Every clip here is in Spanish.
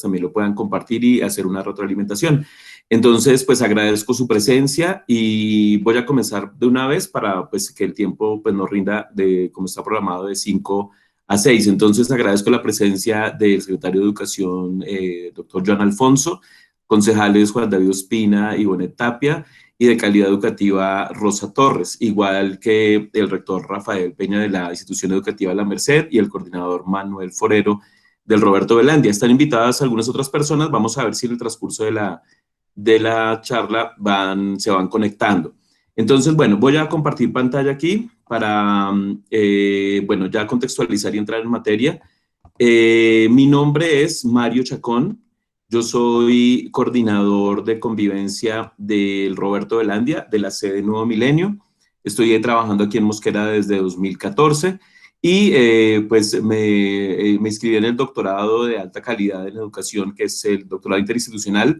también lo puedan compartir y hacer una retroalimentación. Entonces, pues agradezco su presencia y voy a comenzar de una vez para pues, que el tiempo pues, nos rinda de como está programado de 5 a 6. Entonces, agradezco la presencia del secretario de Educación, doctor Joan Alfonso, concejales Juan David Ospina y Bonet Tapia, y de Calidad Educativa Rosa Torres, igual que el rector Rafael Peña de la Institución Educativa La Merced y el coordinador Manuel Forero del Roberto Velandia. Están invitadas algunas otras personas, vamos a ver si en el transcurso de la charla se van conectando. Entonces, bueno, voy a compartir pantalla aquí para, bueno, ya contextualizar y entrar en materia. Mi nombre es Mario Chacón, yo soy coordinador de convivencia del Roberto Velandia, de la sede Nuevo Milenio. Estoy trabajando aquí en Mosquera desde 2014 y pues me inscribí en el doctorado de alta calidad en educación, que es el doctorado interinstitucional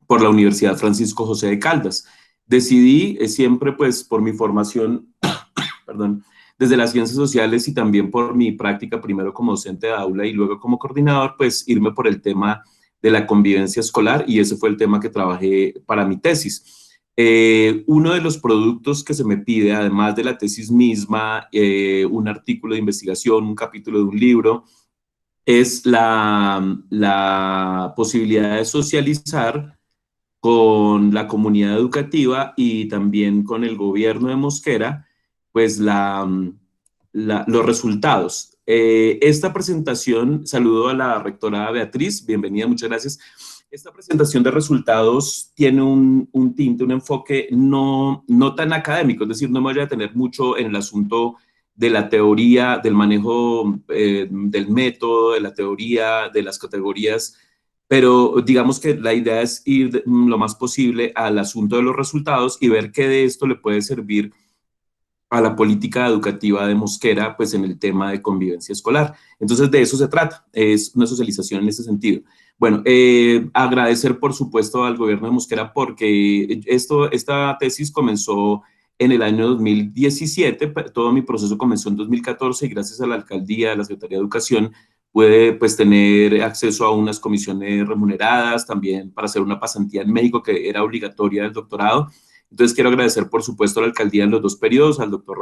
por la Universidad Francisco José de Caldas. Decidí siempre pues por mi formación, perdón, desde las ciencias sociales y también por mi práctica primero como docente de aula y luego como coordinador, pues irme por el tema de la convivencia escolar y ese fue el tema que trabajé para mi tesis. Uno de los productos que se me pide, además de la tesis misma, un artículo de investigación, un capítulo de un libro, es la posibilidad de socializar con la comunidad educativa y también con el gobierno de Mosquera, pues los resultados. Esta presentación, saludo a la rectora Beatriz, bienvenida, muchas gracias. Esta presentación de resultados tiene un tinte, un enfoque no tan académico, es decir, no me voy a detener mucho en el asunto de la teoría, del manejo del método, de la teoría, de las categorías, pero digamos que la idea es ir lo más posible al asunto de los resultados y ver qué de esto le puede servir a la política educativa de Mosquera, pues en el tema de convivencia escolar. Entonces de eso se trata, es una socialización en ese sentido. Bueno, agradecer por supuesto al gobierno de Mosquera porque esta tesis comenzó en el año 2017, todo mi proceso comenzó en 2014 y gracias a la alcaldía, a la Secretaría de Educación, puede pues tener acceso a unas comisiones remuneradas, también para hacer una pasantía en México que era obligatoria del doctorado. Entonces quiero agradecer por supuesto a la alcaldía en los dos periodos, al doctor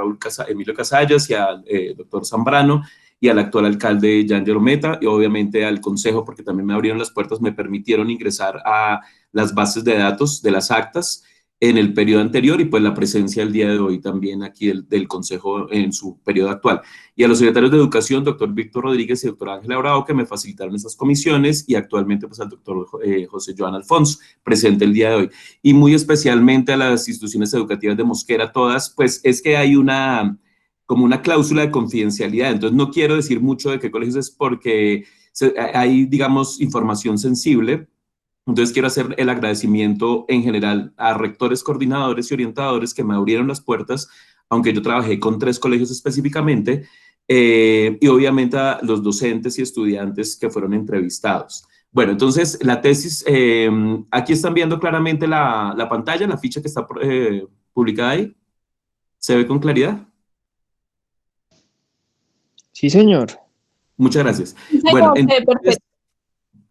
Emilio Casallas y al doctor Zambrano y al actual alcalde Jan Yerometa y obviamente al consejo porque también me abrieron las puertas, me permitieron ingresar a las bases de datos de las actas en el periodo anterior y pues la presencia el día de hoy también aquí del Consejo en su periodo actual. Y a los secretarios de Educación, doctor Víctor Rodríguez y doctor Ángela Bravo, que me facilitaron esas comisiones y actualmente pues al doctor José Joan Alfonso, presente el día de hoy. Y muy especialmente a las instituciones educativas de Mosquera, todas, pues es que hay como una cláusula de confidencialidad, entonces no quiero decir mucho de qué colegios es porque hay, digamos, información sensible. Entonces quiero hacer el agradecimiento en general a rectores, coordinadores y orientadores que me abrieron las puertas, aunque yo trabajé con 3 colegios específicamente, y obviamente a los docentes y estudiantes que fueron entrevistados. Bueno, entonces la tesis, aquí están viendo claramente la pantalla, la ficha que está publicada ahí. ¿Se ve con claridad? Sí, señor. Muchas gracias. Sí, Bueno, señor, entonces, perfecto.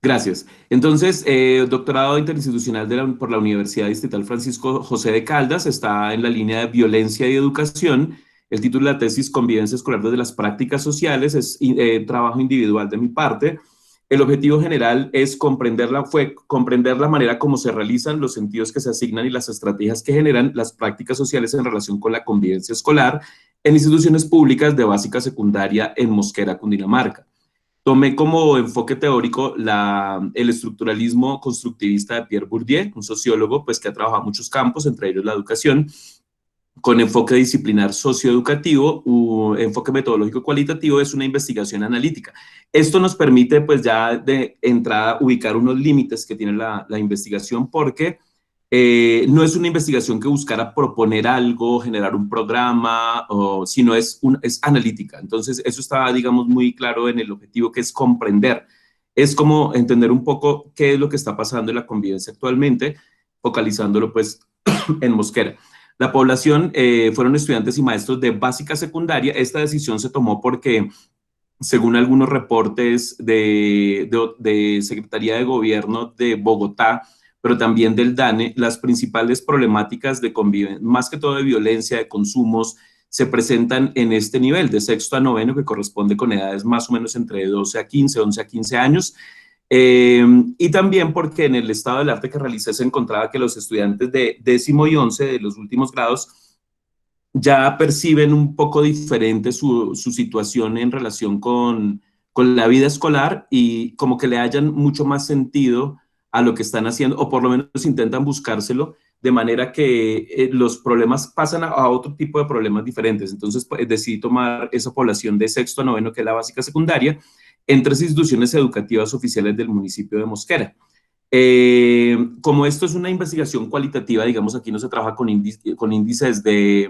gracias. Entonces, doctorado interinstitucional por la Universidad Distrital Francisco José de Caldas, está en la línea de violencia y educación. El título de la tesis, Convivencia Escolar desde las Prácticas Sociales, es trabajo individual de mi parte. El objetivo general es comprender la manera como se realizan, los sentidos que se asignan y las estrategias que generan las prácticas sociales en relación con la convivencia escolar en instituciones públicas de básica secundaria en Mosquera, Cundinamarca. Tomé como enfoque teórico el estructuralismo constructivista de Pierre Bourdieu, un sociólogo pues, que ha trabajado en muchos campos, entre ellos la educación, con enfoque disciplinar socioeducativo, enfoque metodológico cualitativo, es una investigación analítica. Esto nos permite pues ya de entrada ubicar unos límites que tiene la investigación porque no es una investigación que buscara proponer algo, generar un programa, sino es analítica. Entonces, eso está, digamos, muy claro en el objetivo que es comprender. Es como entender un poco qué es lo que está pasando en la convivencia actualmente, focalizándolo, pues, en Mosquera. La población fueron estudiantes y maestros de básica secundaria. Esta decisión se tomó porque según algunos reportes de Secretaría de Gobierno de Bogotá, pero también del DANE, las principales problemáticas de convivencia, más que todo de violencia, de consumos, se presentan en este nivel, de sexto a noveno, que corresponde con edades más o menos entre 12 a 15, 11 a 15 años. Y también porque en el estado del arte que realicé se encontraba que los estudiantes de décimo y once de los últimos grados ya perciben un poco diferente su situación en relación con la vida escolar y como que le hayan mucho más sentido a lo que están haciendo, o por lo menos intentan buscárselo, de manera que los problemas pasan a otro tipo de problemas diferentes. Entonces, pues, decidí tomar esa población de sexto a noveno, que es la básica secundaria, en tres instituciones educativas oficiales del municipio de Mosquera. Como esto es una investigación cualitativa, digamos, aquí no se trabaja con índices de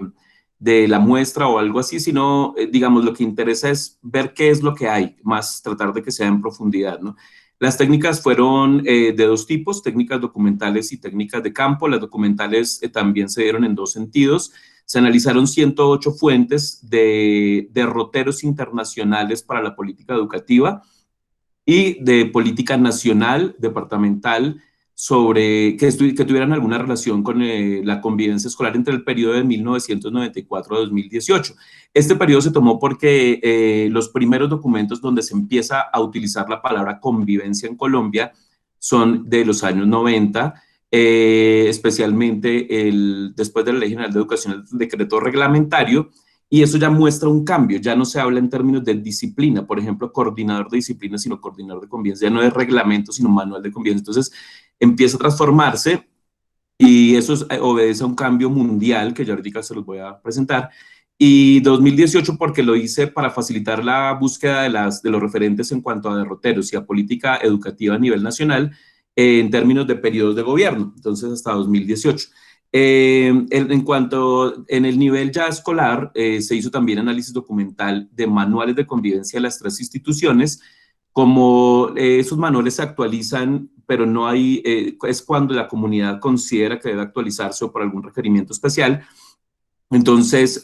la muestra o algo así, sino, digamos, lo que interesa es ver qué es lo que hay, más tratar de que sea en profundidad, ¿no? Las técnicas fueron de dos tipos, técnicas documentales y técnicas de campo. Las documentales también se dieron en dos sentidos. Se analizaron 108 fuentes de derroteros internacionales para la política educativa y de política nacional, departamental, sobre que tuvieran alguna relación con la convivencia escolar entre el periodo de 1994 a 2018. Este periodo se tomó porque los primeros documentos donde se empieza a utilizar la palabra convivencia en Colombia son de los años 90, especialmente después de la Ley General de Educación, el decreto reglamentario, y eso ya muestra un cambio, ya no se habla en términos de disciplina, por ejemplo, coordinador de disciplina, sino coordinador de convivencia, ya no es reglamento, sino manual de convivencia. Entonces empieza a transformarse y eso obedece a un cambio mundial que ya ahorita se los voy a presentar. Y 2018 porque lo hice para facilitar la búsqueda de los referentes en cuanto a derroteros y a política educativa a nivel nacional en términos de periodos de gobierno, entonces hasta 2018. En cuanto en el nivel ya escolar, se hizo también análisis documental de manuales de convivencia de las tres instituciones. Como esos manuales se actualizan, pero no hay, es cuando la comunidad considera que debe actualizarse o por algún requerimiento especial. Entonces,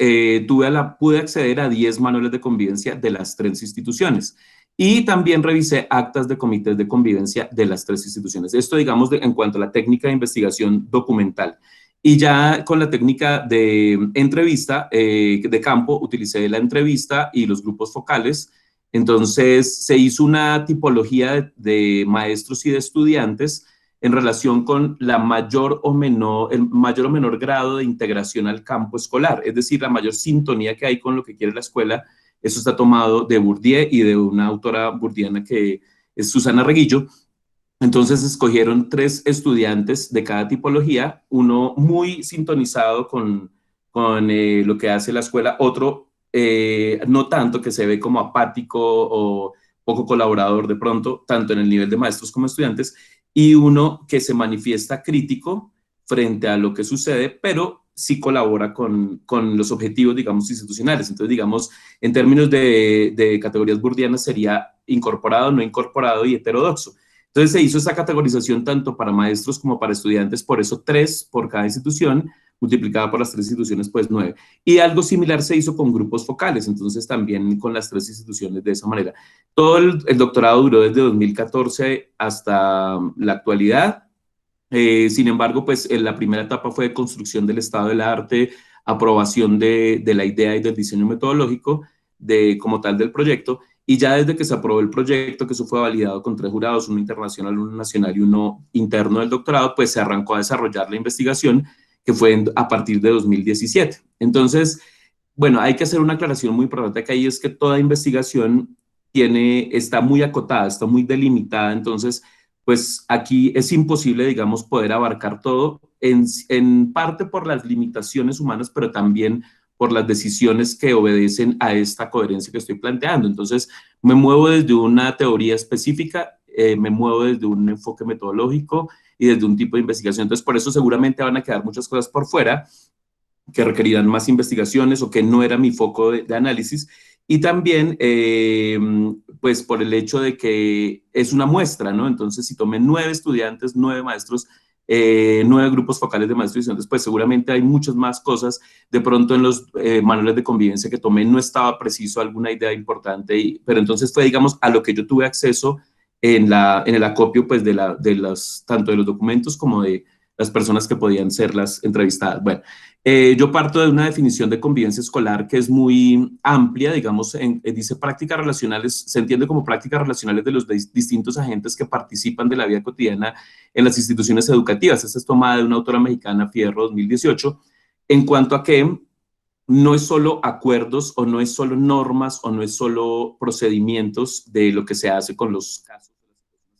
pude acceder a 10 manuales de convivencia de las tres instituciones. Y también revisé actas de comités de convivencia de las tres instituciones. Esto, digamos, en cuanto a la técnica de investigación documental. Y ya con la técnica de entrevista de campo, utilicé la entrevista y los grupos focales. Entonces, se hizo una tipología de maestros y de estudiantes en relación con el mayor o menor grado de integración al campo escolar, es decir, la mayor sintonía que hay con lo que quiere la escuela. Eso está tomado de Bourdieu y de una autora bourdiana que es Susana Reguillo. Entonces escogieron tres estudiantes de cada tipología, uno muy sintonizado con lo que hace la escuela, otro no tanto, que se ve como apático o poco colaborador de pronto, tanto en el nivel de maestros como estudiantes, y uno que se manifiesta crítico frente a lo que sucede, pero sí colabora con los objetivos, digamos, institucionales. Entonces, digamos, en términos de categorías burdianas sería incorporado, no incorporado y heterodoxo. Entonces se hizo esa categorización tanto para maestros como para estudiantes, por eso 3 por cada institución, multiplicada por las 3 instituciones, pues 9. Y algo similar se hizo con grupos focales, entonces también con las 3 instituciones de esa manera. Todo el doctorado duró desde 2014 hasta la actualidad. Sin embargo, pues en la primera etapa fue de construcción del estado del arte, aprobación de la idea y del diseño metodológico como tal del proyecto, y ya desde que se aprobó el proyecto, que eso fue validado con 3 jurados, uno internacional, uno nacional y uno interno del doctorado, pues se arrancó a desarrollar la investigación, que fue a partir de 2017. Entonces, bueno, hay que hacer una aclaración muy importante acá, y es que toda investigación está muy acotada, está muy delimitada. Entonces, pues aquí es imposible, digamos, poder abarcar todo, en parte por las limitaciones humanas, pero también por las decisiones que obedecen a esta coherencia que estoy planteando. Entonces, me muevo desde una teoría específica, me muevo desde un enfoque metodológico y desde un tipo de investigación. Entonces, por eso seguramente van a quedar muchas cosas por fuera que requerirán más investigaciones o que no era mi foco de análisis. Y también, pues por el hecho de que es una muestra, ¿no? Entonces, si tomé 9 estudiantes, 9 maestros, 9 grupos focales de maestros y estudiantes, pues seguramente hay muchas más cosas. De pronto en los manuales de convivencia que tomé no estaba preciso alguna idea importante, pero entonces fue, digamos, a lo que yo tuve acceso en el acopio, pues, tanto de los documentos como de las personas que podían ser las entrevistadas. Bueno, yo parto de una definición de convivencia escolar que es muy amplia, digamos, dice prácticas relacionales, se entiende como prácticas relacionales de los distintos agentes que participan de la vida cotidiana en las instituciones educativas. Esta es tomada de una autora mexicana, Fierro, 2018, en cuanto a que no es solo acuerdos o no es solo normas o no es solo procedimientos de lo que se hace con los casos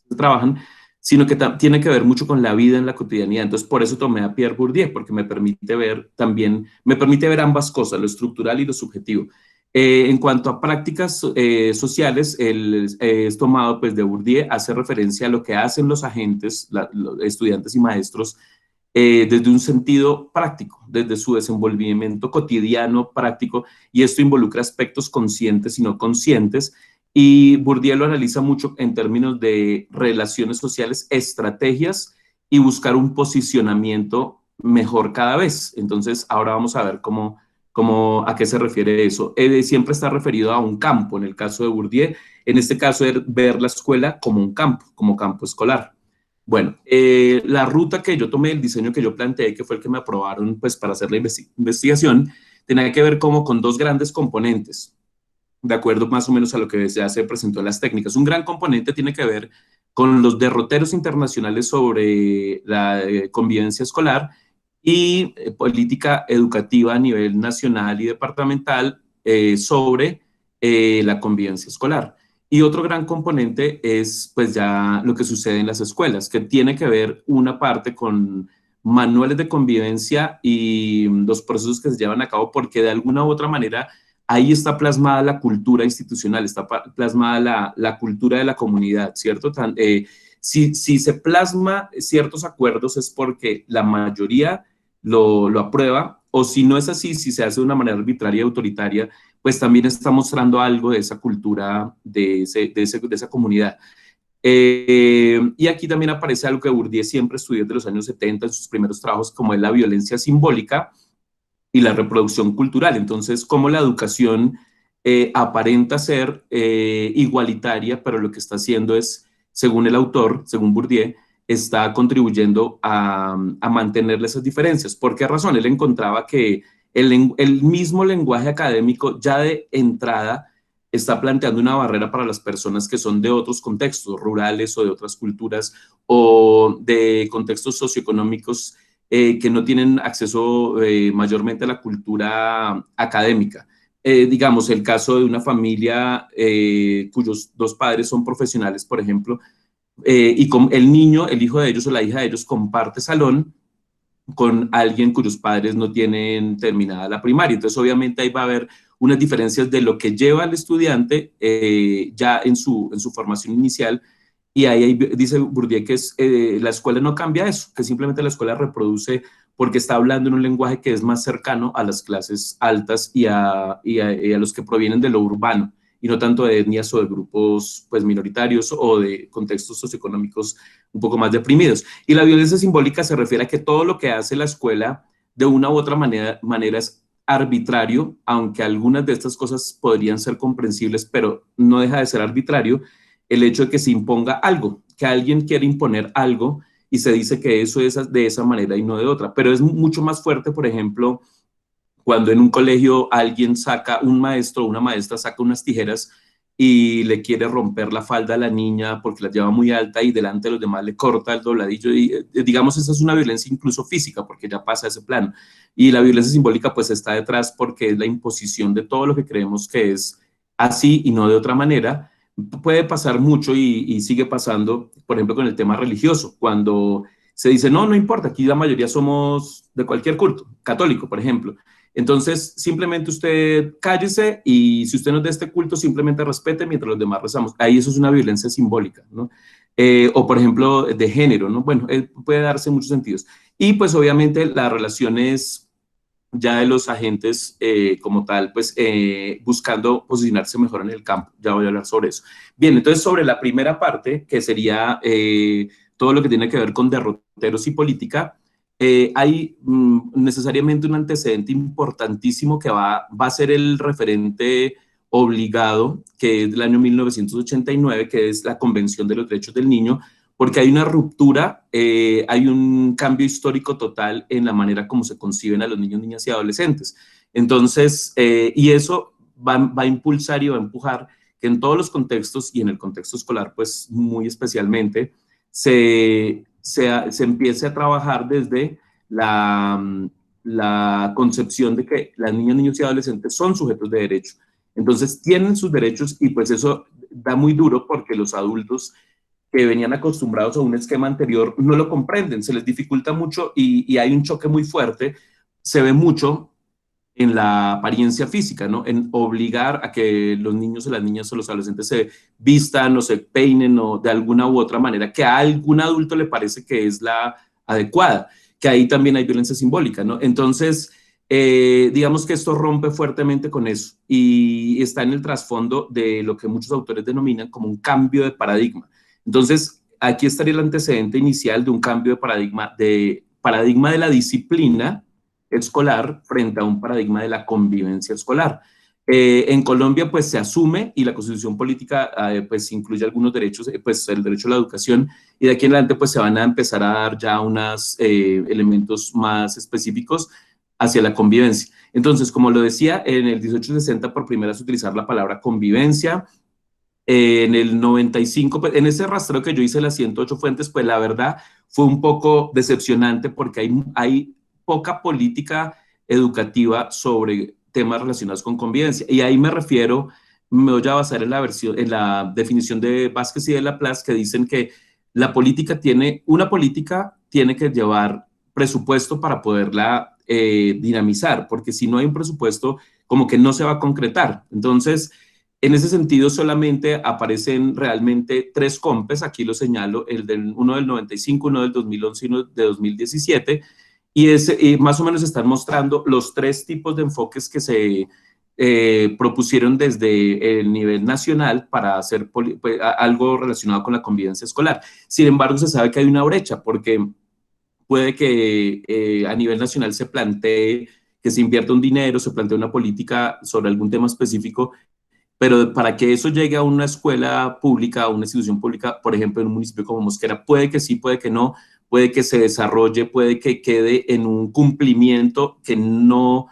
que trabajan, sino que tiene que ver mucho con la vida en la cotidianidad. Entonces, por eso tomé a Pierre Bourdieu, porque me permite ver también, me permite ver ambas cosas, lo estructural y lo subjetivo. En cuanto a prácticas sociales, es tomado pues de Bourdieu, hace referencia a lo que hacen los agentes, los estudiantes y maestros, desde un sentido práctico, desde su desenvolvimiento cotidiano práctico, y esto involucra aspectos conscientes y no conscientes, y Bourdieu lo analiza mucho en términos de relaciones sociales, estrategias y buscar un posicionamiento mejor cada vez. Entonces, ahora vamos a ver a qué se refiere eso. Siempre está referido a un campo, en el caso de Bourdieu, en este caso es ver la escuela como un campo, como campo escolar. Bueno, la ruta que yo tomé, el diseño que yo planteé, que fue el que me aprobaron pues, para hacer la investigación, tenía que ver como con 2 grandes componentes, de acuerdo más o menos a lo que ya se presentó en las técnicas. Un gran componente tiene que ver con los derroteros internacionales sobre la convivencia escolar y política educativa a nivel nacional y departamental sobre la convivencia escolar. Y otro gran componente es pues ya lo que sucede en las escuelas, que tiene que ver una parte con manuales de convivencia y los procesos que se llevan a cabo, porque de alguna u otra manera ahí está plasmada la cultura institucional, está plasmada la cultura de la comunidad, ¿cierto? Si se plasma ciertos acuerdos es porque la mayoría lo aprueba, o si no es así, si se hace de una manera arbitraria y autoritaria, pues también está mostrando algo de esa cultura, de esa comunidad. Y aquí también aparece algo que Bourdieu siempre estudió desde los años 70 en sus primeros trabajos, como es la violencia simbólica y la reproducción cultural. Entonces, cómo la educación aparenta ser igualitaria, pero lo que está haciendo es, según el autor, según Bourdieu, está contribuyendo a mantener esas diferencias. ¿Por qué razón? Él encontraba que el mismo lenguaje académico ya de entrada está planteando una barrera para las personas que son de otros contextos, rurales o de otras culturas o de contextos socioeconómicos que no tienen acceso mayormente a la cultura académica. Digamos, el caso de una familia cuyos 2 padres son profesionales, por ejemplo, y con el niño, el hijo de ellos o la hija de ellos comparte salón con alguien cuyos padres no tienen terminada la primaria. Entonces, obviamente, ahí va a haber unas diferencias de lo que lleva al estudiante ya en su formación inicial. Y ahí dice Bourdieu que la escuela no cambia eso, que simplemente la escuela reproduce porque está hablando en un lenguaje que es más cercano a las clases altas y a los que provienen de lo urbano, y no tanto de etnias o de grupos pues, minoritarios o de contextos socioeconómicos un poco más deprimidos. Y la violencia simbólica se refiere a que todo lo que hace la escuela de una u otra manera es arbitrario, aunque algunas de estas cosas podrían ser comprensibles, pero no deja de ser arbitrario el hecho de que se imponga algo, que alguien quiere imponer algo y se dice que eso es de esa manera y no de otra. Pero es mucho más fuerte, por ejemplo, cuando en un colegio un maestro o una maestra saca unas tijeras y le quiere romper la falda a la niña porque la lleva muy alta y delante de los demás le corta el dobladillo. Y digamos, esa es una violencia incluso física porque ya pasa a ese plano. Y la violencia simbólica pues está detrás porque es la imposición de todo lo que creemos que es así y no de otra manera. Puede pasar mucho y sigue pasando, por ejemplo, con el tema religioso, cuando se dice, no, no importa, aquí la mayoría somos de cualquier culto, católico, por ejemplo. Entonces, simplemente usted cállese y si usted no es de este culto, simplemente respete mientras los demás rezamos. Ahí eso es una violencia simbólica, ¿no? O, por ejemplo, de género, ¿no? Bueno, puede darse en muchos sentidos. Y, pues, obviamente, las relaciones ya de los agentes como tal, pues, buscando posicionarse mejor en el campo. Ya voy a hablar sobre eso. Bien, entonces, sobre la primera parte, que sería todo lo que tiene que ver con derroteros y política, hay necesariamente un antecedente importantísimo que va a ser el referente obligado, que es del año 1989, que es la Convención de los Derechos del Niño, porque hay una ruptura, hay un cambio histórico total en la manera como se conciben a los niños, niñas y adolescentes. Entonces, y eso va a impulsar y va a empujar que en todos los contextos, y en el contexto escolar, pues muy especialmente, se empiece a trabajar desde la concepción de que las niñas, niños y adolescentes son sujetos de derecho. Entonces tienen sus derechos y pues eso da muy duro porque los adultos que venían acostumbrados a un esquema anterior no lo comprenden, se les dificulta mucho y hay un choque muy fuerte, se ve mucho en la apariencia física, ¿no? En obligar a que los niños o las niñas o los adolescentes se vistan o se peinen o de alguna u otra manera que a algún adulto le parece que es la adecuada, que ahí también hay violencia simbólica, ¿no? Entonces, digamos que esto rompe fuertemente con eso y está en el trasfondo de lo que muchos autores denominan como un cambio de paradigma. Entonces, aquí estaría el antecedente inicial de un cambio de paradigma de la disciplina escolar frente a un paradigma de la convivencia escolar. En Colombia, pues se asume y la constitución política, pues incluye algunos derechos, pues el derecho a la educación, y de aquí en adelante, pues se van a empezar a dar ya unos elementos más específicos hacia la convivencia. Entonces, como lo decía, en el 1860 por primera vez utilizar la palabra convivencia. En el 95, pues, en ese rastreo que yo hice las 108 fuentes, pues la verdad fue un poco decepcionante porque hay poca política educativa sobre temas relacionados con convivencia. Y ahí me refiero, me voy a basar en en la definición de Vázquez y de Laplace, que dicen que una política tiene que llevar presupuesto para poderla dinamizar, porque si no hay un presupuesto, como que no se va a concretar. Entonces, en ese sentido, solamente aparecen realmente tres COMPES, aquí lo señalo, uno del 95, uno del 2011 y uno de 2017, y más o menos están mostrando los tres tipos de enfoques que se propusieron desde el nivel nacional para hacer pues, algo relacionado con la convivencia escolar. Sin embargo, se sabe que hay una brecha, porque puede que a nivel nacional se plantee que se invierta un dinero, se plantee una política sobre algún tema específico, pero para que eso llegue a una escuela pública, a una institución pública, por ejemplo, en un municipio como Mosquera, puede que sí, puede que no, puede que se desarrolle, puede que quede en un cumplimiento que no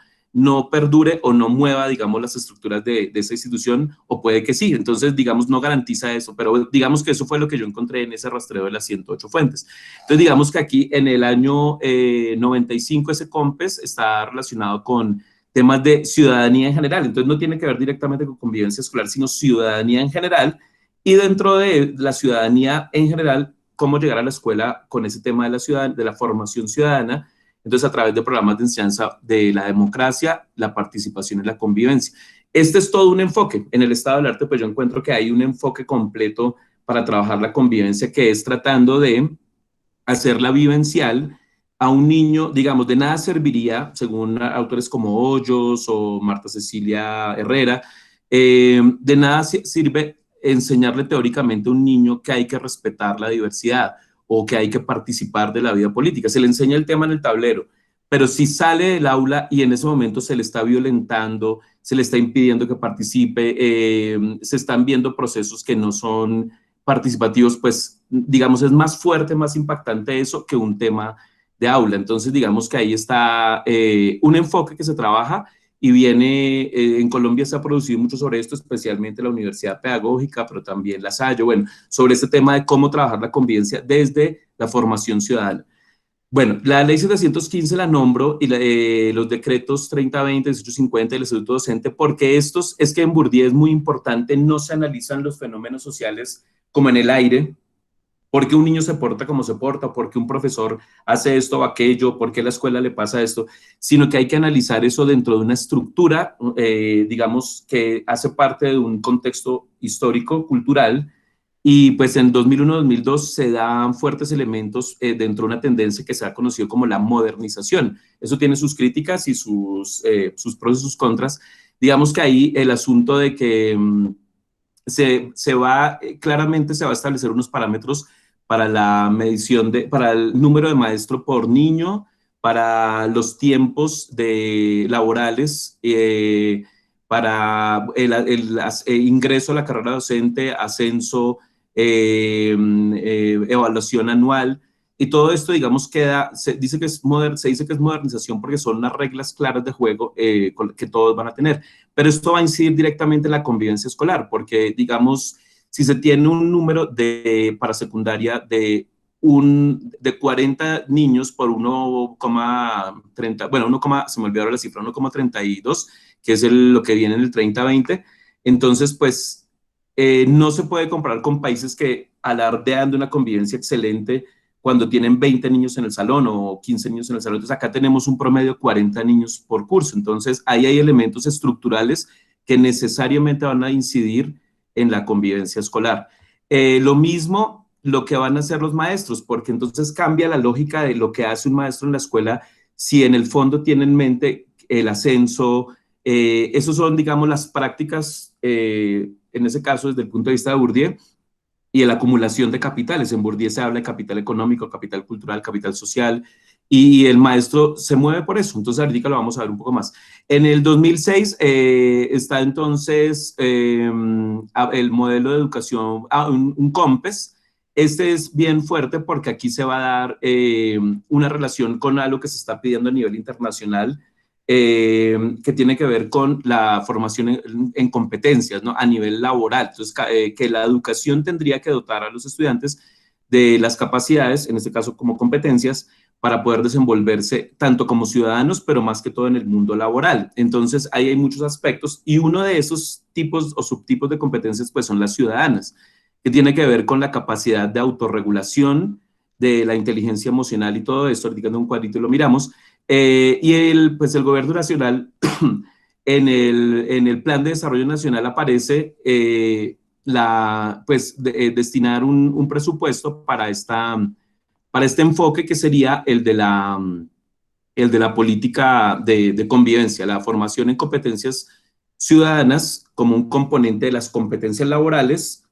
perdure o no mueva, digamos, las estructuras de esa institución, o puede que sí. Entonces, digamos, no garantiza eso, pero digamos que eso fue lo que yo encontré en ese rastreo de las 108 fuentes. Entonces, digamos que aquí en el año 95 ese COMPES está relacionado con temas de ciudadanía en general, entonces no tiene que ver directamente con convivencia escolar, sino ciudadanía en general, y dentro de la ciudadanía en general, cómo llegar a la escuela con ese tema de la formación ciudadana, entonces a través de programas de enseñanza de la democracia, la participación y la convivencia. Este es todo un enfoque. En el estado del arte, pues yo encuentro que hay un enfoque completo para trabajar la convivencia, que es tratando de hacerla vivencial a un niño, digamos, de nada serviría, según autores como Hoyos o Marta Cecilia Herrera, de nada sirve enseñarle teóricamente a un niño que hay que respetar la diversidad o que hay que participar de la vida política. Se le enseña el tema en el tablero, pero si sale del aula y en ese momento se le está violentando, se le está impidiendo que participe, se están viendo procesos que no son participativos, pues digamos es más fuerte, más impactante eso que un tema de aula. Entonces digamos que ahí está un enfoque que se trabaja y viene, en Colombia se ha producido mucho sobre esto, especialmente la Universidad Pedagógica, pero también la Salle, bueno, sobre este tema de cómo trabajar la convivencia desde la formación ciudadana. Bueno, la ley 715 la nombro y los decretos 3020, 1850 y el estatuto docente, porque es que en Bourdieu es muy importante, no se analizan los fenómenos sociales como en el aire, por qué un niño se porta como se porta, por qué un profesor hace esto o aquello, por qué a la escuela le pasa esto, sino que hay que analizar eso dentro de una estructura, digamos, que hace parte de un contexto histórico, cultural, y pues en 2001-2002 se dan fuertes elementos dentro de una tendencia que se ha conocido como la modernización. Eso tiene sus críticas y sus pros y sus contras. Digamos que ahí el asunto de que claramente se va a establecer unos parámetros para la medición para el número de maestro por niño, para los tiempos laborales, para el ingreso a la carrera docente, ascenso, evaluación anual, y todo esto, digamos, se dice que es modernización porque son unas reglas claras de juego que todos van a tener. Pero esto va a incidir directamente en la convivencia escolar, porque, digamos, si se tiene un número para secundaria de 40 niños por 1,30, bueno, se me olvidó la cifra, 1,32, que es lo que viene en el 30-20, entonces, pues, no se puede comparar con países que alardean de una convivencia excelente cuando tienen 20 niños en el salón o 15 niños en el salón. Entonces, acá tenemos un promedio de 40 niños por curso. Entonces, ahí hay elementos estructurales que necesariamente van a incidir en la convivencia escolar. Lo mismo lo que van a hacer los maestros, porque entonces cambia la lógica de lo que hace un maestro en la escuela si en el fondo tiene en mente el ascenso. Esos son, digamos, las prácticas, en ese caso, desde el punto de vista de Bourdieu, y la acumulación de capitales. En Bourdieu se habla de capital económico, capital cultural, capital social, y el maestro se mueve por eso. Entonces, ahorita lo vamos a ver un poco más. En el 2006 está entonces el modelo de educación, un COMPES. Este es bien fuerte porque aquí se va a dar una relación con algo que se está pidiendo a nivel internacional, que tiene que ver con la formación en competencias, ¿no? A nivel laboral. Entonces, que la educación tendría que dotar a los estudiantes de las capacidades, en este caso como competencias, para poder desenvolverse tanto como ciudadanos, pero más que todo en el mundo laboral. Entonces, ahí hay muchos aspectos, y uno de esos tipos o subtipos de competencias, pues, son las ciudadanas, que tiene que ver con la capacidad de autorregulación, de la inteligencia emocional y todo esto. Ahorita en un cuadrito lo miramos. Pues el gobierno nacional, en el plan de desarrollo nacional aparece destinar un presupuesto para este enfoque, que sería el de la política de convivencia, la formación en competencias ciudadanas como un componente de las competencias laborales,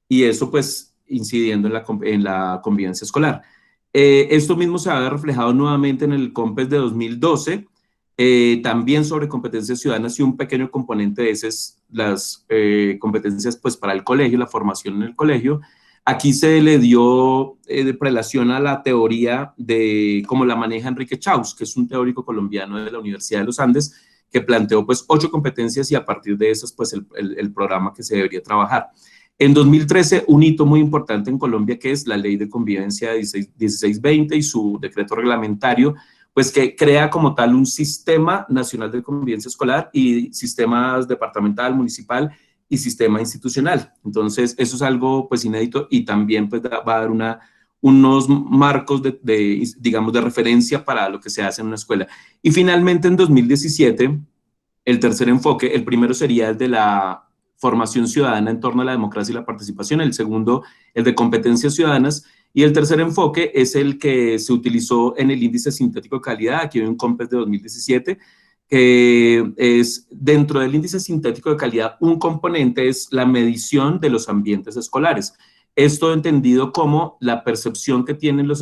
y eso pues incidiendo en la convivencia escolar. Esto mismo se ha reflejado nuevamente en el COMPES de 2012, también sobre competencias ciudadanas, y un pequeño componente de esas, las competencias pues para el colegio, la formación en el colegio. Aquí se le dio de prelación a la teoría de cómo la maneja Enrique Chaus, que es un teórico colombiano de la Universidad de los Andes, que planteó pues 8 competencias, y a partir de esas pues el programa que se debería trabajar. En 2013, un hito muy importante en Colombia, que es la Ley de Convivencia 1620 y su decreto reglamentario, pues que crea como tal un sistema nacional de convivencia escolar y sistemas departamental, municipal y sistema institucional. Entonces, eso es algo pues inédito, y también pues va a dar unos marcos digamos, de referencia para lo que se hace en una escuela. Y finalmente, en 2017, el tercer enfoque, el primero sería el de la formación ciudadana en torno a la democracia y la participación, el segundo, el de competencias ciudadanas, y el tercer enfoque es el que se utilizó en el índice sintético de calidad. Aquí hay un COMPES de 2017, que es, dentro del índice sintético de calidad, un componente es la medición de los ambientes escolares. Esto entendido como la percepción que tienen las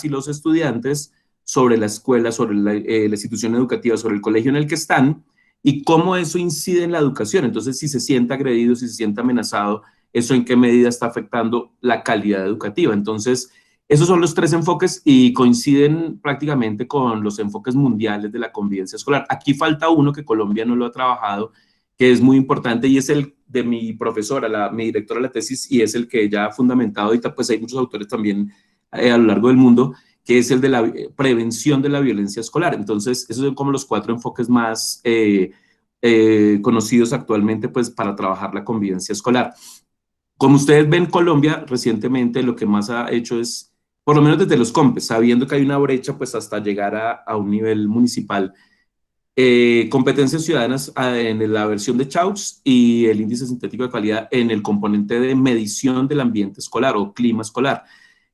y los estudiantes sobre la escuela, sobre la institución educativa, sobre el colegio en el que están, y cómo eso incide en la educación. Entonces, si se siente agredido, si se siente amenazado, eso en qué medida está afectando la calidad educativa. Entonces, esos son los 3 enfoques, y coinciden prácticamente con los enfoques mundiales de la convivencia escolar. Aquí falta uno que Colombia no lo ha trabajado, que es muy importante, y es el de mi profesora, mi directora de la tesis, y es el que ella ha fundamentado ahorita, pues hay muchos autores también a lo largo del mundo, que es el de la prevención de la violencia escolar. Entonces, esos son como los 4 enfoques más conocidos actualmente, pues, para trabajar la convivencia escolar. Como ustedes ven, Colombia recientemente lo que más ha hecho es, por lo menos desde los COMPES, sabiendo que hay una brecha, pues, hasta llegar a un nivel municipal, competencias ciudadanas en la versión de Chaus, y el índice sintético de calidad en el componente de medición del ambiente escolar o clima escolar.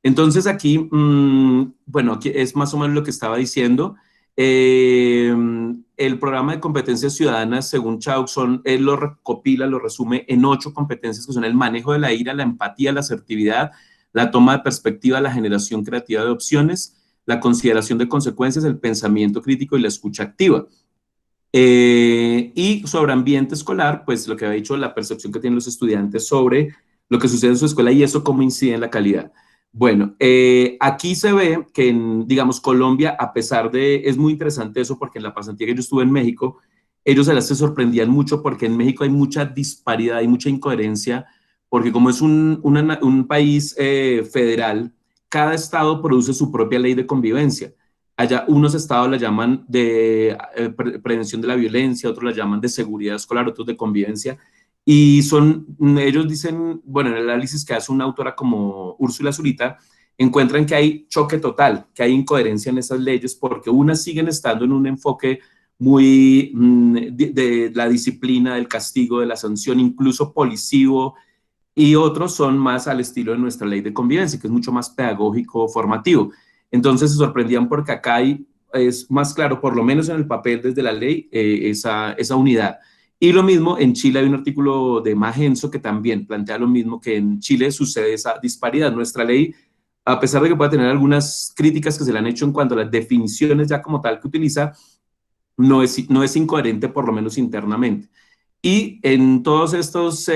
Entonces aquí, bueno, aquí es más o menos lo que estaba diciendo. El programa de competencias ciudadanas, según Chaus, él lo recopila, lo resume en 8 competencias, que son el manejo de la ira, la empatía, la asertividad, la toma de perspectiva, la generación creativa de opciones, la consideración de consecuencias, el pensamiento crítico y la escucha activa. Y sobre ambiente escolar, pues lo que había dicho, la percepción que tienen los estudiantes sobre lo que sucede en su escuela y eso cómo incide en la calidad. Bueno, aquí se ve que en, digamos, Colombia, a pesar de, es muy interesante eso porque en la pasantía que yo estuve en México, ellos a veces se sorprendían mucho porque en México hay mucha disparidad, hay mucha incoherencia, porque como es un país federal, cada estado produce su propia ley de convivencia. Allá unos estados la llaman de prevención de la violencia, otros la llaman de seguridad escolar, otros de convivencia. Y son, ellos dicen, bueno, en el análisis que hace una autora como Úrsula Zurita, encuentran que hay choque total, que hay incoherencia en esas leyes, porque unas siguen estando en un enfoque muy de la disciplina, del castigo, de la sanción, incluso policivo, y otros son más al estilo de nuestra ley de convivencia, que es mucho más pedagógico, formativo. Entonces se sorprendían porque acá hay, es más claro, por lo menos en el papel desde la ley, esa unidad. Y lo mismo, en Chile hay un artículo de Magenzo que también plantea lo mismo, que en Chile sucede esa disparidad. Nuestra ley, a pesar de que pueda tener algunas críticas que se le han hecho en cuanto a las definiciones ya como tal que utiliza, no es incoherente por lo menos internamente. Y en todos estos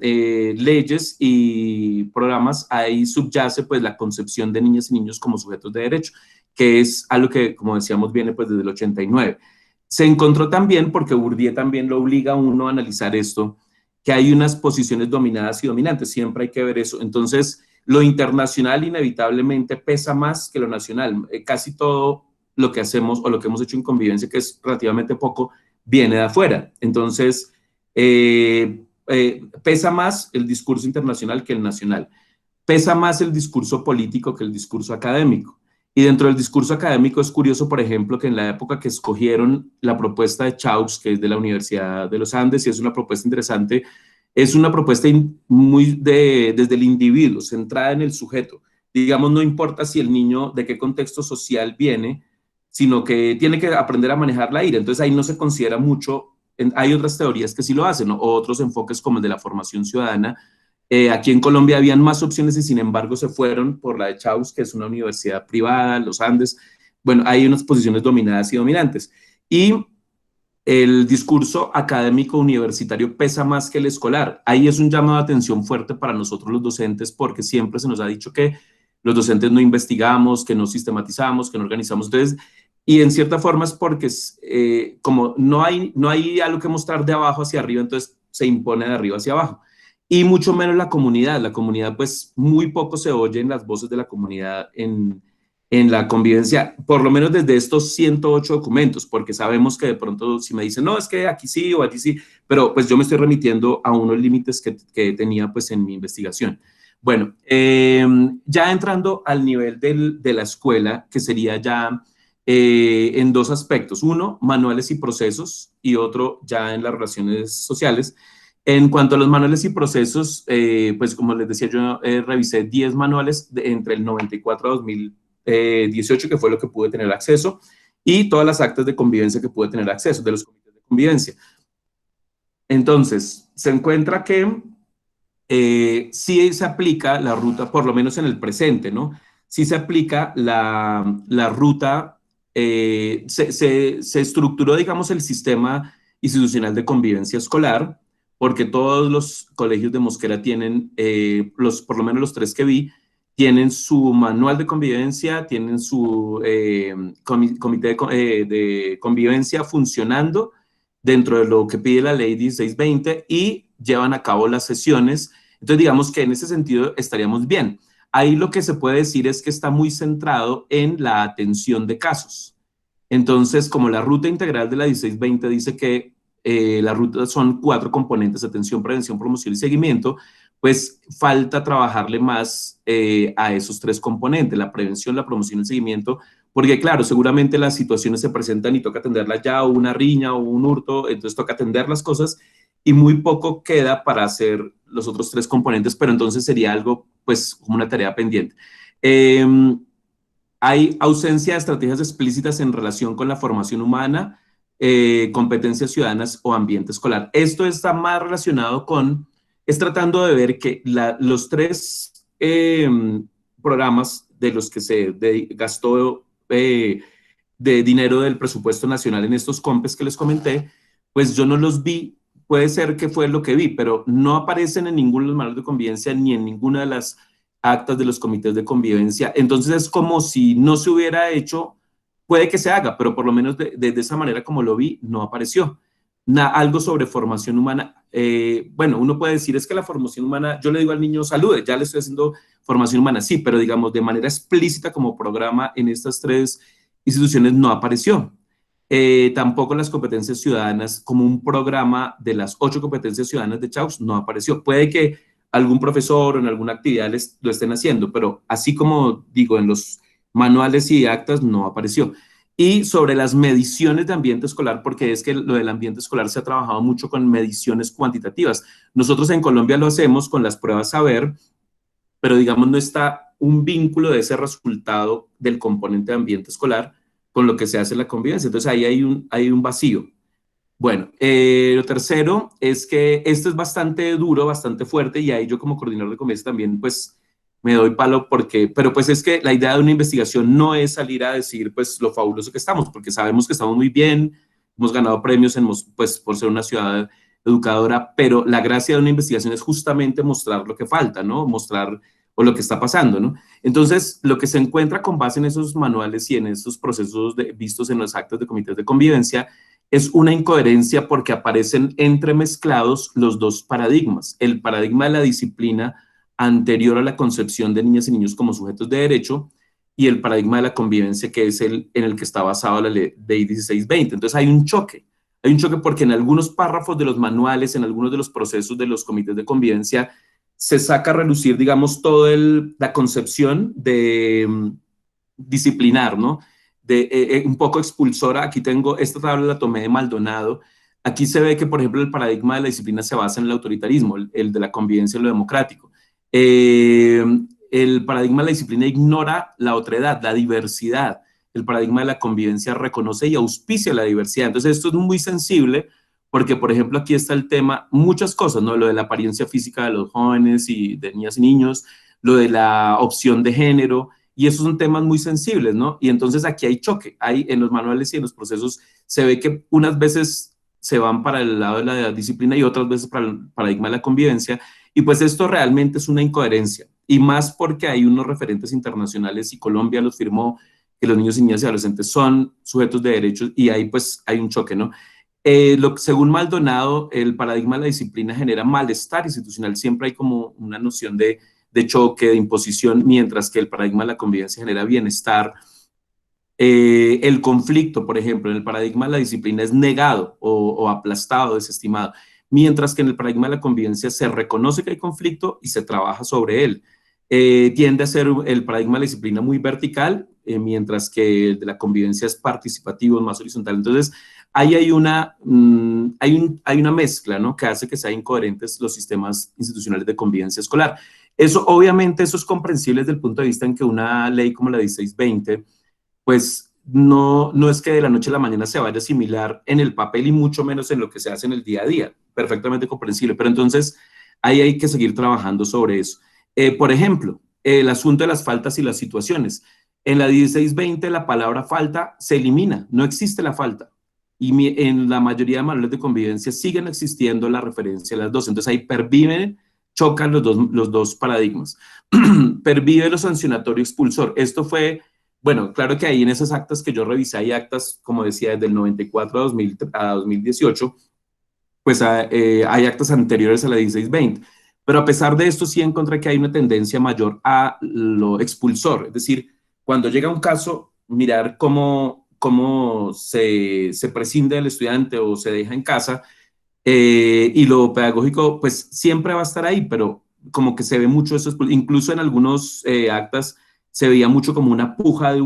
leyes y programas ahí subyace pues la concepción de niñas y niños como sujetos de derecho, que es algo que, como decíamos, viene pues desde el 89. Se encontró también, porque Bourdieu también lo obliga a uno a analizar esto, que hay unas posiciones dominadas y dominantes, siempre hay que ver eso. Entonces, lo internacional inevitablemente pesa más que lo nacional. Casi todo lo que hacemos o lo que hemos hecho en convivencia, que es relativamente poco, viene de afuera. Entonces, pesa más el discurso internacional que el nacional. Pesa más el discurso político que el discurso académico. Y dentro del discurso académico es curioso, por ejemplo, que en la época que escogieron la propuesta de Chaux, que es de la Universidad de los Andes, y es una propuesta interesante, es una propuesta muy desde el individuo, centrada en el sujeto. Digamos, no importa si el niño de qué contexto social viene, sino que tiene que aprender a manejar la ira. Entonces ahí no se considera mucho, hay otras teorías que sí lo hacen, ¿no? O otros enfoques como el de la formación ciudadana. Aquí en Colombia habían más opciones y sin embargo se fueron por la de Chaus, que es una universidad privada, los Andes. Bueno, hay unas posiciones dominadas y dominantes. Y el discurso académico universitario pesa más que el escolar. Ahí es un llamado de atención fuerte para nosotros los docentes porque siempre se nos ha dicho que los docentes no investigamos, que no sistematizamos, que no organizamos. Entonces, y en cierta forma es porque como no hay algo que mostrar de abajo hacia arriba, entonces se impone de arriba hacia abajo. Y mucho menos la comunidad. La comunidad, pues, muy poco se oyen las voces de la comunidad en la convivencia, por lo menos desde estos 108 documentos, porque sabemos que de pronto si me dicen, no, es que aquí sí o allí sí, pero pues yo me estoy remitiendo a unos límites que tenía pues en mi investigación. Bueno, ya entrando al nivel de la escuela, que sería ya en dos aspectos. Uno, manuales y procesos, y otro ya en las relaciones sociales. En cuanto a los manuales y procesos, pues como les decía, yo revisé 10 manuales entre el 94 a 2018, que fue lo que pude tener acceso, y todas las actas de convivencia que pude tener acceso de los comités de convivencia. Entonces, se encuentra que sí se aplica la ruta, por lo menos en el presente, ¿no? Sí se aplica la ruta, se estructuró, digamos, el sistema institucional de convivencia escolar, porque todos los colegios de Mosquera tienen, por lo menos los tres que vi, tienen su manual de convivencia, tienen su comité de convivencia funcionando dentro de lo que pide la ley 1620 y llevan a cabo las sesiones. Entonces, digamos que en ese sentido estaríamos bien. Ahí lo que se puede decir es que está muy centrado en la atención de casos. Entonces, como la ruta integral de la 1620 dice que la ruta son 4 componentes: atención, prevención, promoción y seguimiento, pues falta trabajarle más a esos 3 componentes, la prevención, la promoción y el seguimiento, porque claro, seguramente las situaciones se presentan y toca atenderlas ya, o una riña o un hurto, entonces toca atender las cosas y muy poco queda para hacer los otros 3 componentes, pero entonces sería algo pues como una tarea pendiente. Hay ausencia de estrategias explícitas en relación con la formación humana, competencias ciudadanas o ambiente escolar. Esto está más relacionado con, es tratando de ver que los 3 programas de los que se gastó de dinero del presupuesto nacional en estos COMPES que les comenté, pues yo no los vi, puede ser que fue lo que vi, pero no aparecen en ninguno de los manuales de convivencia ni en ninguna de las actas de los comités de convivencia. Entonces es como si no se hubiera hecho, puede que se haga, pero por lo menos de esa manera como lo vi, no apareció. Algo sobre formación humana. Bueno, uno puede decir, es que la formación humana, yo le digo al niño, salude, ya le estoy haciendo formación humana, sí, pero digamos de manera explícita como programa en estas tres instituciones no apareció. Tampoco las competencias ciudadanas como un programa de las 8 competencias ciudadanas de Chaus no apareció. Puede que algún profesor o en alguna actividad lo estén haciendo, pero así como digo, en los manuales y actas no apareció. Y sobre las mediciones de ambiente escolar, porque es que lo del ambiente escolar se ha trabajado mucho con mediciones cuantitativas. Nosotros en Colombia lo hacemos con las pruebas saber, pero digamos no está un vínculo de ese resultado del componente de ambiente escolar con lo que se hace en la convivencia. Entonces ahí hay un vacío. Bueno, lo tercero es que esto es bastante duro, bastante fuerte, y ahí yo como coordinador de convivencia también pues me doy palo porque, pero pues es que la idea de una investigación no es salir a decir pues lo fabuloso que estamos, porque sabemos que estamos muy bien, hemos ganado premios pues por ser una ciudad educadora, pero la gracia de una investigación es justamente mostrar lo que falta, ¿no? Mostrar o lo que está pasando, ¿no? Entonces, lo que se encuentra con base en esos manuales y en esos procesos vistos en los actos de comités de convivencia es una incoherencia porque aparecen entremezclados los dos paradigmas. El paradigma de la disciplina anterior a la concepción de niñas y niños como sujetos de derecho y el paradigma de la convivencia que es el en el que está basado la ley 1620. Entonces hay un choque. Hay un choque porque en algunos párrafos de los manuales, en algunos de los procesos de los comités de convivencia, se saca a relucir, digamos, toda la concepción de disciplinar, ¿no? Un poco expulsora. Aquí tengo, esta tabla la tomé de Maldonado. Aquí se ve que, por ejemplo, el paradigma de la disciplina se basa en el autoritarismo, el de la convivencia en lo democrático. Eh, el paradigma de la disciplina ignora la otredad, la diversidad. El paradigma de la convivencia reconoce y auspicia la diversidad. Entonces, esto es muy sensible porque, por ejemplo, aquí está el tema, muchas cosas, ¿no? Lo de la apariencia física de los jóvenes y de niñas y niños, lo de la opción de género, y esos son temas muy sensibles, ¿no? Y entonces aquí hay choque, hay en los manuales y en los procesos se ve que unas veces se van para el lado de la disciplina y otras veces para el paradigma de la convivencia, y pues esto realmente es una incoherencia, y más porque hay unos referentes internacionales y Colombia los firmó, que los niños y niñas y adolescentes son sujetos de derechos, y ahí pues hay un choque, ¿no? Según Maldonado, el paradigma de la disciplina genera malestar institucional, siempre hay como una noción de choque, de imposición, mientras que el paradigma de la convivencia genera bienestar. El conflicto, por ejemplo, en el paradigma de la disciplina es negado o aplastado, desestimado, mientras que en el paradigma de la convivencia se reconoce que hay conflicto y se trabaja sobre él. Tiende a ser el paradigma de la disciplina muy vertical, mientras que el de la convivencia es participativo, más horizontal. Entonces, ahí hay una mezcla, ¿no? Que hace que sean incoherentes los sistemas institucionales de convivencia escolar. Eso, obviamente, eso es comprensible desde el punto de vista en que una ley como la 1620 pues no es que de la noche a la mañana se vaya a asimilar en el papel y mucho menos en lo que se hace en el día a día. Perfectamente comprensible. Pero entonces ahí hay que seguir trabajando sobre eso. Por ejemplo, el asunto de las faltas y las situaciones. En la 1620 la palabra falta se elimina, no existe la falta. Y en la mayoría de manuales de convivencia siguen existiendo la referencia a las dos. Entonces ahí perviven, chocan los dos paradigmas. Pervive lo sancionatorio expulsor. Esto fue bueno, claro que ahí en esas actas que yo revisé, hay actas, como decía, desde el 94 a 2018, pues hay actas anteriores a la 1620. Pero a pesar de esto, sí encontré que hay una tendencia mayor a lo expulsor. Es decir, cuando llega un caso, mirar cómo se prescinde del estudiante o se deja en casa, y lo pedagógico, pues siempre va a estar ahí, pero como que se ve mucho eso, incluso en algunos actas se veía mucho como una puja de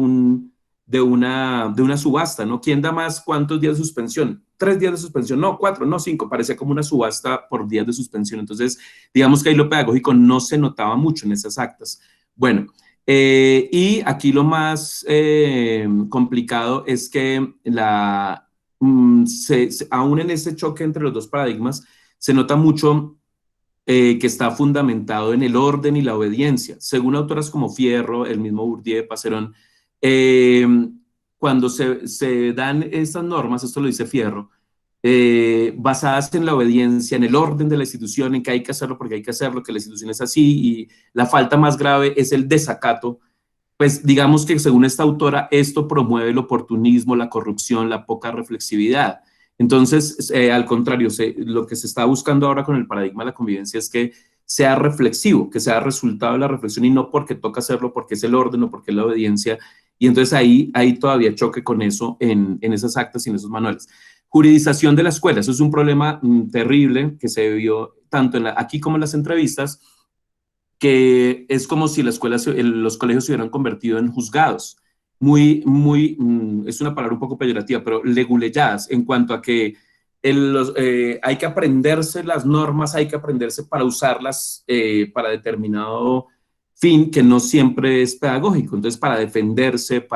una subasta, ¿no? ¿Quién da más? ¿Cuántos días de suspensión? 3 días de suspensión, no, 4, no, 5, parecía como una subasta por días de suspensión. Entonces, digamos que ahí lo pedagógico no se notaba mucho en esas actas. Bueno, y aquí lo más complicado es que aún en ese choque entre los dos paradigmas, se nota mucho que está fundamentado en el orden y la obediencia. Según autoras como Fierro, el mismo Bourdieu, Passerón, eh, cuando se dan estas normas, esto lo dice Fierro, basadas en la obediencia, en el orden de la institución, en que hay que hacerlo porque hay que hacerlo, que la institución es así, y la falta más grave es el desacato, pues digamos que según esta autora, esto promueve el oportunismo, la corrupción, la poca reflexividad. Entonces, al contrario, lo que se está buscando ahora con el paradigma de la convivencia es que sea reflexivo, que sea resultado de la reflexión y no porque toca hacerlo, porque es el orden o porque es la obediencia. Y entonces ahí todavía choque con eso en esas actas y en esos manuales. Juridización de la escuela, eso es un problema terrible que se vio tanto aquí como en las entrevistas, que es como si la escuela, los colegios se hubieran convertido en juzgados. Es una palabra un poco peyorativa, pero leguleyadas en cuanto a que hay que aprenderse las normas, hay que aprenderse para usarlas para determinado fin que no siempre es pedagógico. Entonces, para defenderse,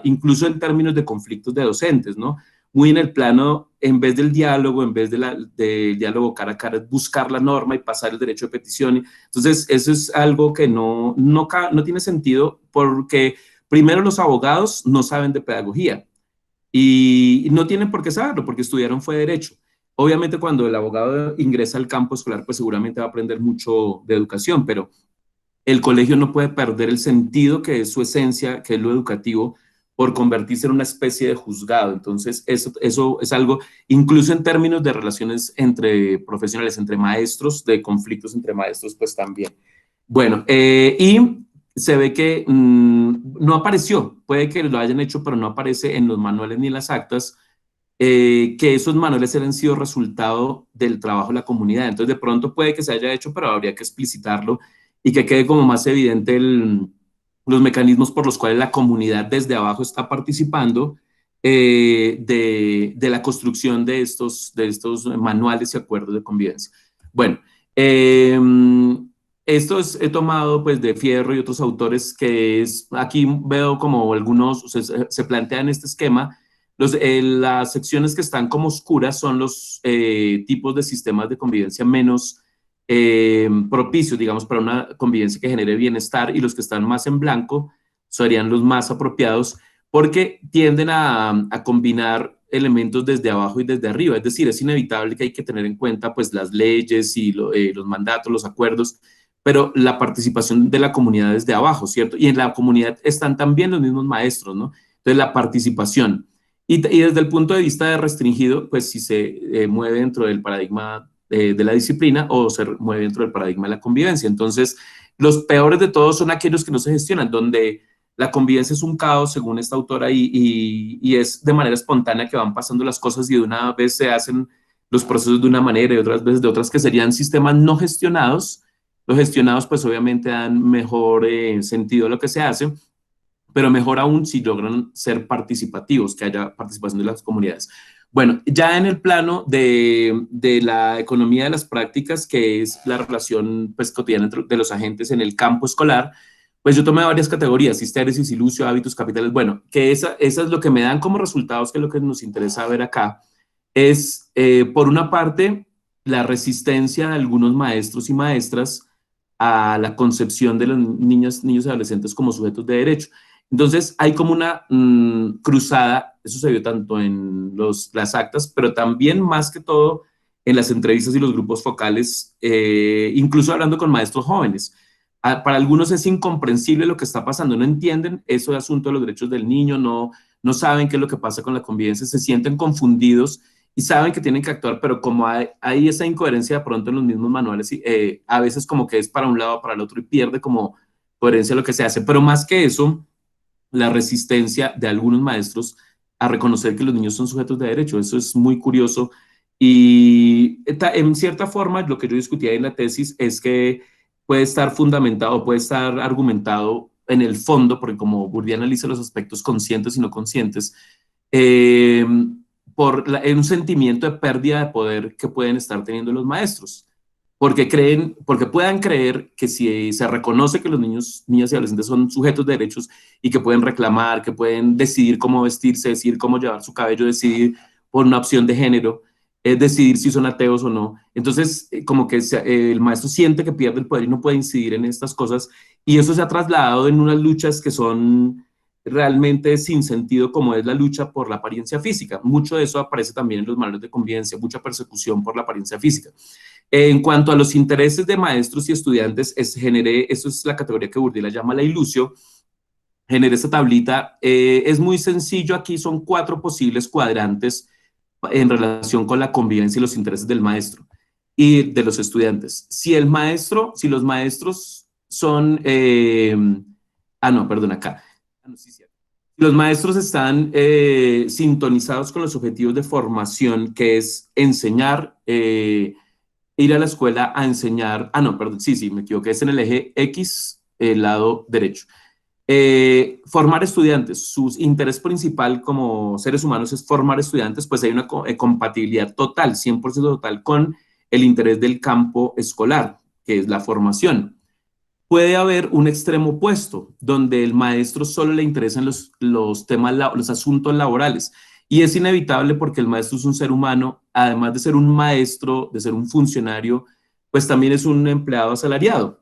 incluso en términos de conflictos de docentes, ¿no? Muy en el plano, en vez del diálogo, en vez del diálogo cara a cara, es buscar la norma y pasar el derecho de petición. Entonces, eso es algo que no tiene sentido porque primero los abogados no saben de pedagogía y no tienen por qué saberlo porque estudiaron fue derecho. Obviamente cuando el abogado ingresa al campo escolar, pues seguramente va a aprender mucho de educación, pero el colegio no puede perder el sentido que es su esencia, que es lo educativo, por convertirse en una especie de juzgado. Entonces, eso es algo, incluso en términos de relaciones entre profesionales, entre maestros, de conflictos entre maestros, pues también. Bueno, y se ve que no apareció, puede que lo hayan hecho, pero no aparece en los manuales ni en las actas, que esos manuales han sido resultado del trabajo de la comunidad. Entonces, de pronto puede que se haya hecho, pero habría que explicitarlo y que quede como más evidente los mecanismos por los cuales la comunidad desde abajo está participando de la construcción de estos manuales y acuerdos de convivencia. Bueno, he tomado pues de Fierro y otros autores aquí veo como algunos, se plantean este esquema. Las secciones que están como oscuras son los tipos de sistemas de convivencia menos propicios, digamos, para una convivencia que genere bienestar, y los que están más en blanco serían los más apropiados porque tienden a combinar elementos desde abajo y desde arriba. Es decir, es inevitable que hay que tener en cuenta pues las leyes y los mandatos, los acuerdos, pero la participación de la comunidad desde abajo, ¿cierto? Y en la comunidad están también los mismos maestros, ¿no? Entonces, la participación. Y desde el punto de vista de restringido, pues si se mueve dentro del paradigma de la disciplina o se mueve dentro del paradigma de la convivencia. Entonces, los peores de todos son aquellos que no se gestionan, donde la convivencia es un caos, según esta autora, y es de manera espontánea que van pasando las cosas y de una vez se hacen los procesos de una manera y otras veces de otras, que serían sistemas no gestionados. Los gestionados pues obviamente dan mejor sentido a lo que se hace, pero mejor aún si logran ser participativos, que haya participación de las comunidades. Bueno, ya en el plano de la economía de las prácticas, que es la relación pues, cotidiana de los agentes en el campo escolar, pues yo tomé varias categorías: histéresis, ilusio, hábitos, capitales. Bueno, que esa es lo que me dan como resultados, que es lo que nos interesa ver acá, es por una parte la resistencia de algunos maestros y maestras a la concepción de los niños y adolescentes como sujetos de derecho. Entonces hay como una cruzada, eso se vio tanto en las actas, pero también más que todo en las entrevistas y los grupos focales, incluso hablando con maestros jóvenes. Para algunos es incomprensible lo que está pasando, no entienden eso de asunto de los derechos del niño, no saben qué es lo que pasa con la convivencia, se sienten confundidos y saben que tienen que actuar, pero como hay esa incoherencia de pronto en los mismos manuales, a veces como que es para un lado o para el otro y pierde como coherencia lo que se hace. Pero más que eso, la resistencia de algunos maestros a reconocer que los niños son sujetos de derecho. Eso es muy curioso. Y en cierta forma, lo que yo discutía en la tesis es que puede estar fundamentado, puede estar argumentado en el fondo, porque como Bourdieu analiza los aspectos conscientes y no conscientes, eh, un sentimiento de pérdida de poder que pueden estar teniendo los maestros, porque puedan creer que si se reconoce que los niños, niñas y adolescentes son sujetos de derechos y que pueden reclamar, que pueden decidir cómo vestirse, decidir cómo llevar su cabello, decidir por una opción de género, decidir si son ateos o no. Entonces, como que el maestro siente que pierde el poder y no puede incidir en estas cosas, y eso se ha trasladado en unas luchas que son realmente sin sentido, como es la lucha por la apariencia física. Mucho de eso aparece también en los manuales de convivencia, mucha persecución por la apariencia física. En cuanto a los intereses de maestros y estudiantes, eso es la categoría que Bourdieu llama la ilusio. Generé esta tablita. Es muy sencillo, aquí son 4 posibles cuadrantes en relación con la convivencia y los intereses del maestro y de los estudiantes. Si los maestros son, no, perdón, acá. Sí, sí. Si los maestros están sintonizados con los objetivos de formación, que es enseñar, ir a la escuela a enseñar, no, perdón, sí, me equivoqué, es en el eje X, el lado derecho. Formar estudiantes, su interés principal como seres humanos es formar estudiantes, pues hay una compatibilidad total, 100% total con el interés del campo escolar, que es la formación. Puede haber un extremo opuesto, donde el maestro solo le interesan los temas, los asuntos laborales, y es inevitable porque el maestro es un ser humano, además de ser un maestro, de ser un funcionario, pues también es un empleado asalariado.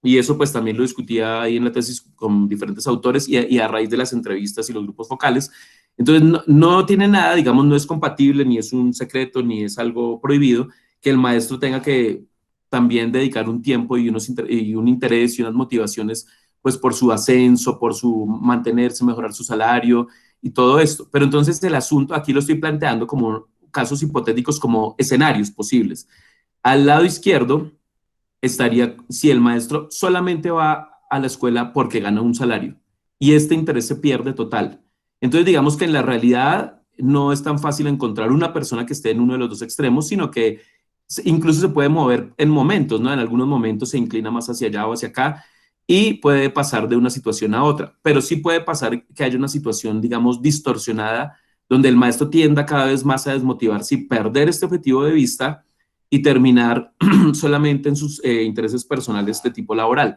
Y eso pues también lo discutía ahí en la tesis con diferentes autores y a raíz de las entrevistas y los grupos focales. Entonces no tiene nada, digamos, no es compatible, ni es un secreto, ni es algo prohibido, que el maestro tenga que también dedicar un tiempo y un interés y unas motivaciones pues por su ascenso, por su mantenerse, mejorar su salario y todo esto. Pero entonces el asunto aquí lo estoy planteando como casos hipotéticos, como escenarios posibles. Al lado izquierdo estaría si el maestro solamente va a la escuela porque gana un salario y este interés se pierde total. Entonces, digamos que en la realidad no es tan fácil encontrar una persona que esté en uno de los dos extremos, sino que incluso se puede mover en momentos, ¿no? En algunos momentos se inclina más hacia allá o hacia acá y puede pasar de una situación a otra, pero sí puede pasar que haya una situación, digamos, distorsionada, donde el maestro tienda cada vez más a desmotivarse y perder este objetivo de vista y terminar solamente en sus intereses personales de tipo laboral.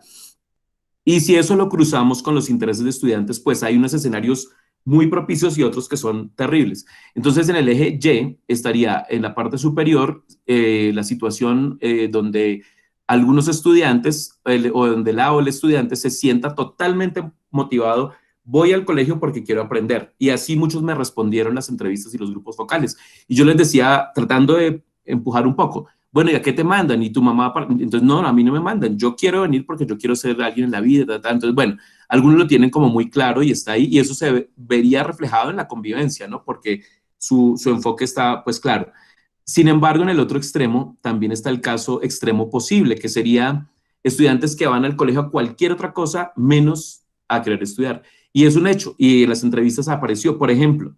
Y si eso lo cruzamos con los intereses de estudiantes, pues hay unos escenarios muy propicios y otros que son terribles. Entonces, en el eje Y estaría en la parte superior la situación donde algunos estudiantes o donde la o el estudiante se sienta totalmente motivado. Voy al colegio porque quiero aprender. Y así muchos me respondieron las entrevistas y los grupos focales. Y yo les decía, tratando de empujar un poco, bueno, ¿y a qué te mandan? ¿Y tu mamá? Entonces, no, a mí no me mandan. Yo quiero venir porque yo quiero ser alguien en la vida. Entonces, bueno, algunos lo tienen como muy claro y está ahí, y eso se vería reflejado en la convivencia, ¿no? Porque su enfoque está, pues claro. Sin embargo, en el otro extremo también está el caso extremo posible, que sería estudiantes que van al colegio a cualquier otra cosa menos a querer estudiar. Y es un hecho, y en las entrevistas apareció, por ejemplo,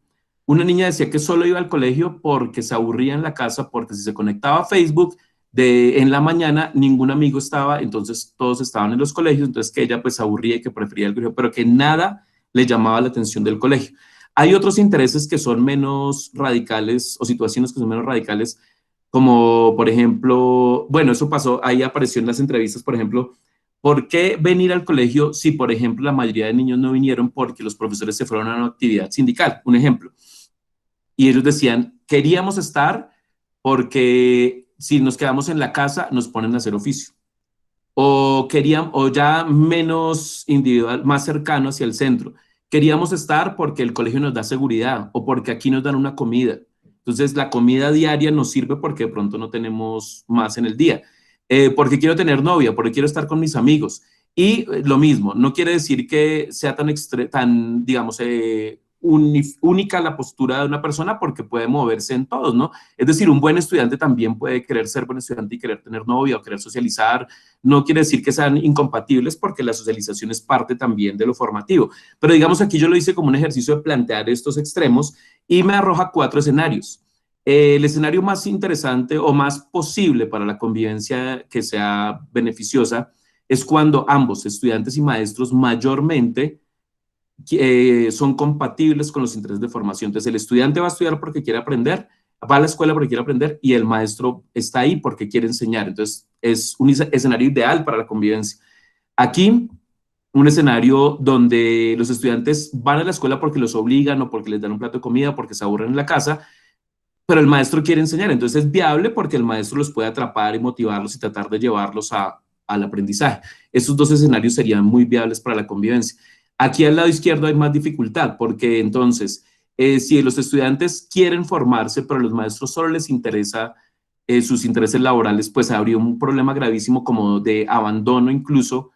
una niña decía que solo iba al colegio porque se aburría en la casa, porque si se conectaba a Facebook en la mañana, ningún amigo estaba, entonces todos estaban en los colegios, entonces que ella pues se aburría y que prefería el colegio, pero que nada le llamaba la atención del colegio. Hay otros intereses que son menos radicales o situaciones que son menos radicales, como por ejemplo, bueno, eso pasó, ahí apareció en las entrevistas, por ejemplo, ¿por qué venir al colegio si, por ejemplo, la mayoría de niños no vinieron porque los profesores se fueron a una actividad sindical? Un ejemplo. Y ellos decían, queríamos estar porque si nos quedamos en la casa nos ponen a hacer oficio. O querían, o ya menos individual, más cercano hacia el centro. Queríamos estar porque el colegio nos da seguridad o porque aquí nos dan una comida. Entonces la comida diaria nos sirve porque de pronto no tenemos más en el día. Porque quiero tener novia, porque quiero estar con mis amigos. Y lo mismo, no quiere decir que sea tan digamos, única la postura de una persona, porque puede moverse en todos, ¿no? Es decir, un buen estudiante también puede querer ser buen estudiante y querer tener novia o querer socializar. No quiere decir que sean incompatibles, porque la socialización es parte también de lo formativo. Pero digamos, aquí yo lo hice como un ejercicio de plantear estos extremos y me arroja 4 escenarios. El escenario más interesante o más posible para la convivencia que sea beneficiosa es cuando ambos, estudiantes y maestros, mayormente son compatibles con los intereses de formación. Entonces, el estudiante va a estudiar porque quiere aprender, va a la escuela porque quiere aprender, y el maestro está ahí porque quiere enseñar. Entonces, es un escenario ideal para la convivencia. Aquí, un escenario donde los estudiantes van a la escuela porque los obligan o porque les dan un plato de comida, porque se aburren en la casa, pero el maestro quiere enseñar, entonces es viable porque el maestro los puede atrapar y motivarlos y tratar de llevarlos al aprendizaje. Esos dos escenarios serían muy viables para la convivencia. Aquí al lado izquierdo hay más dificultad porque entonces, si los estudiantes quieren formarse, pero a los maestros solo les interesa sus intereses laborales, pues habría un problema gravísimo como de abandono incluso